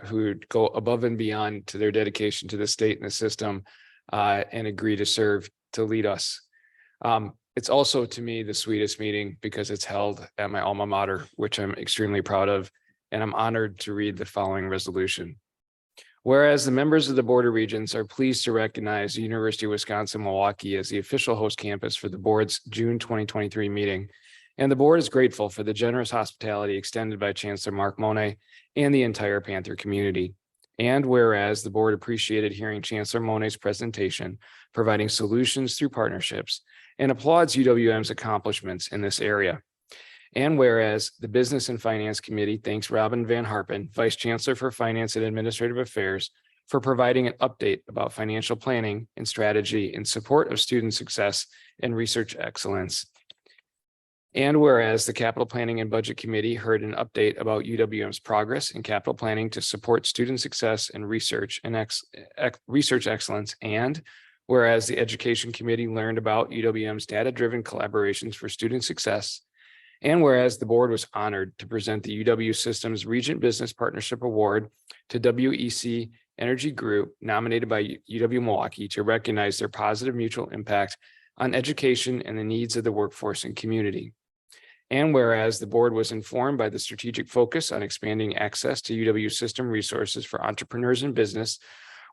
who go above and beyond to their dedication to the state and the system and agree to serve to lead us. It's also, to me, the sweetest meeting because it's held at my alma mater, which I'm extremely proud of, and I'm honored to read the following resolution. Whereas the members of the Board of Regents are pleased to recognize the University of Wisconsin-Milwaukee as the official host campus for the board's June 2023 meeting, and the board is grateful for the generous hospitality extended by Chancellor Mark Monet and the entire Panther community. And whereas the board appreciated hearing Chancellor Monet's presentation, providing solutions through partnerships, and applauds UWM's accomplishments in this area. And whereas the Business and Finance Committee thanks Robin Van Harpen, Vice Chancellor for Finance and Administrative Affairs, for providing an update about financial planning and strategy in support of student success and research excellence. And whereas the Capital Planning and Budget Committee heard an update about UWM's progress in capital planning to support student success and research excellence. And whereas the Education Committee learned about UWM's data-driven collaborations for student success. And whereas the board was honored to present the UW Systems Regent Business Partnership Award to WEC Energy Group, nominated by UW-Milwaukee, to recognize their positive mutual impact on education and the needs of the workforce and community. And whereas the board was informed by the strategic focus on expanding access to UW system resources for entrepreneurs and business,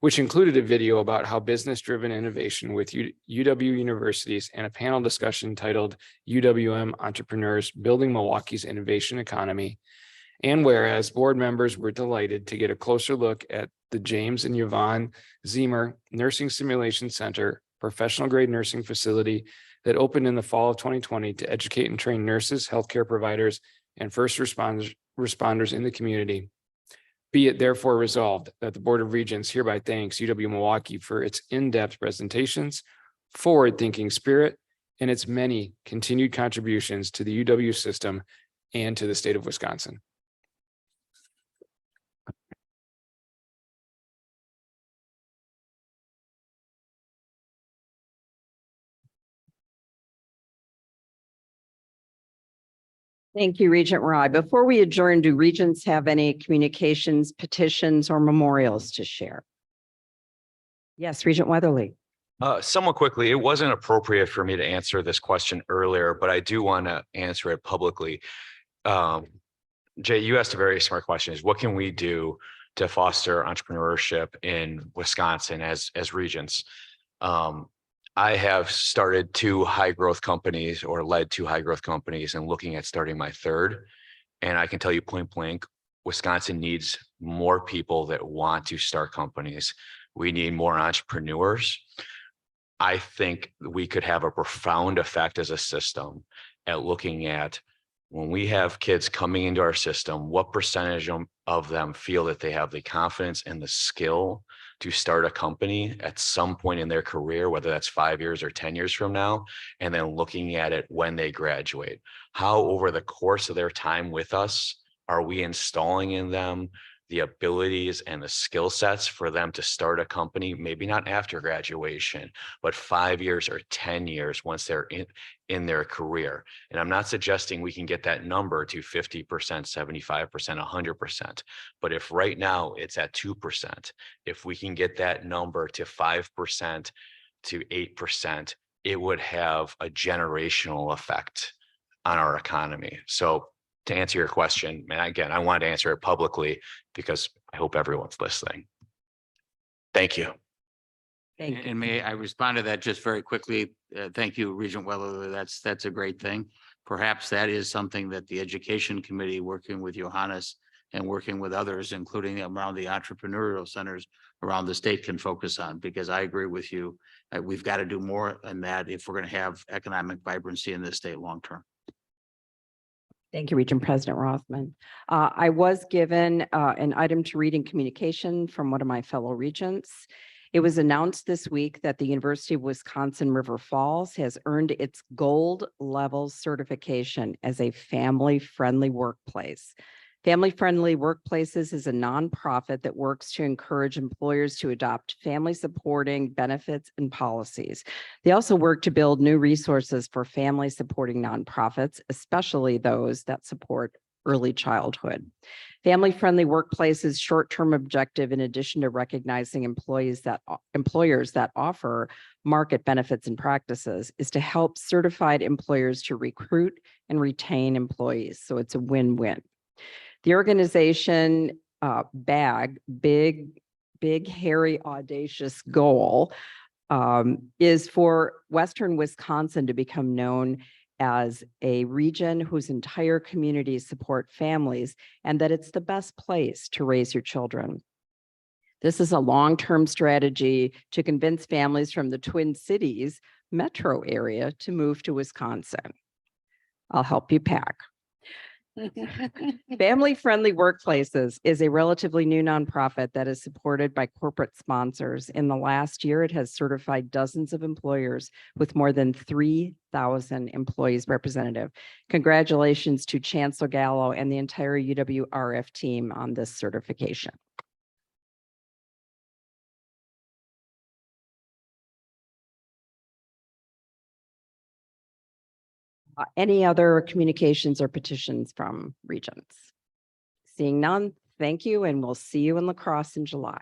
which included a video about how business-driven innovation with UW universities and a panel discussion titled UWM Entrepreneurs Building Milwaukee's Innovation Economy. And whereas board members were delighted to get a closer look at the James and Yvonne Zemer Nursing Simulation Center, professional grade nursing facility that opened in the fall of 2020 to educate and train nurses, healthcare providers, and first responders in the community. Be it therefore resolved that the Board of Regents hereby thanks UW-Milwaukee for its in-depth presentations, forward-thinking spirit, and its many continued contributions to the UW system and to the state of Wisconsin. Thank you, Regent Rye. Before we adjourn, do regents have any communications, petitions, or memorials to share? Yes, Regent Weatherly. Somewhat quickly, it wasn't appropriate for me to answer this question earlier, but I do want to answer it publicly. Jay, you asked a very smart question, is what can we do to foster entrepreneurship in Wisconsin as regents? I have started two high growth companies or led two high growth companies and looking at starting my third. And I can tell you point blank, Wisconsin needs more people that want to start companies. We need more entrepreneurs. I think we could have a profound effect as a system at looking at when we have kids coming into our system, what percentage of them feel that they have the confidence and the skill to start a company at some point in their career, whether that's 5 years or 10 years from now, and then looking at it when they graduate. How over the course of their time with us, are we installing in them the abilities and the skill sets for them to start a company, maybe not after graduation, but 5 years or 10 years once they're in their career. And I'm not suggesting we can get that number to 50%, 75%, 100%. But if right now it's at 2%, if we can get that number to 5% to 8%, it would have a generational effect on our economy. So to answer your question, and again, I wanted to answer it publicly because I hope everyone's listening. Thank you. And may I respond to that just very quickly? Thank you, Regent Weller. That's a great thing. Perhaps that is something that the Education Committee, working with Johannes and working with others, including around the entrepreneurial centers around the state, can focus on, because I agree with you. We've got to do more than that if we're going to have economic vibrancy in this state long term. Thank you, Regent President Rothman. I was given an item to read in communication from one of my fellow regents. It was announced this week that the University of Wisconsin River Falls has earned its gold level certification as a family-friendly workplace. Family Friendly Workplaces is a nonprofit that works to encourage employers to adopt family supporting benefits and policies. They also work to build new resources for family supporting nonprofits, especially those that support early childhood. Family Friendly Workplaces' short-term objective, in addition to recognizing employers that offer market benefits and practices, is to help certified employers to recruit and retain employees. So it's a win-win. The organization big, hairy, audacious goal is for Western Wisconsin to become known as a region whose entire communities support families and that it's the best place to raise your children. This is a long-term strategy to convince families from the Twin Cities metro area to move to Wisconsin. I'll help you pack. Family Friendly Workplaces is a relatively new nonprofit that is supported by corporate sponsors. In the last year, it has certified dozens of employers with more than 3,000 employees representative. Congratulations to Chancellor Gallo and the entire UW-RF team on this certification. Any other communications or petitions from Regents? Seeing none, thank you, and we'll see you in La Crosse in July.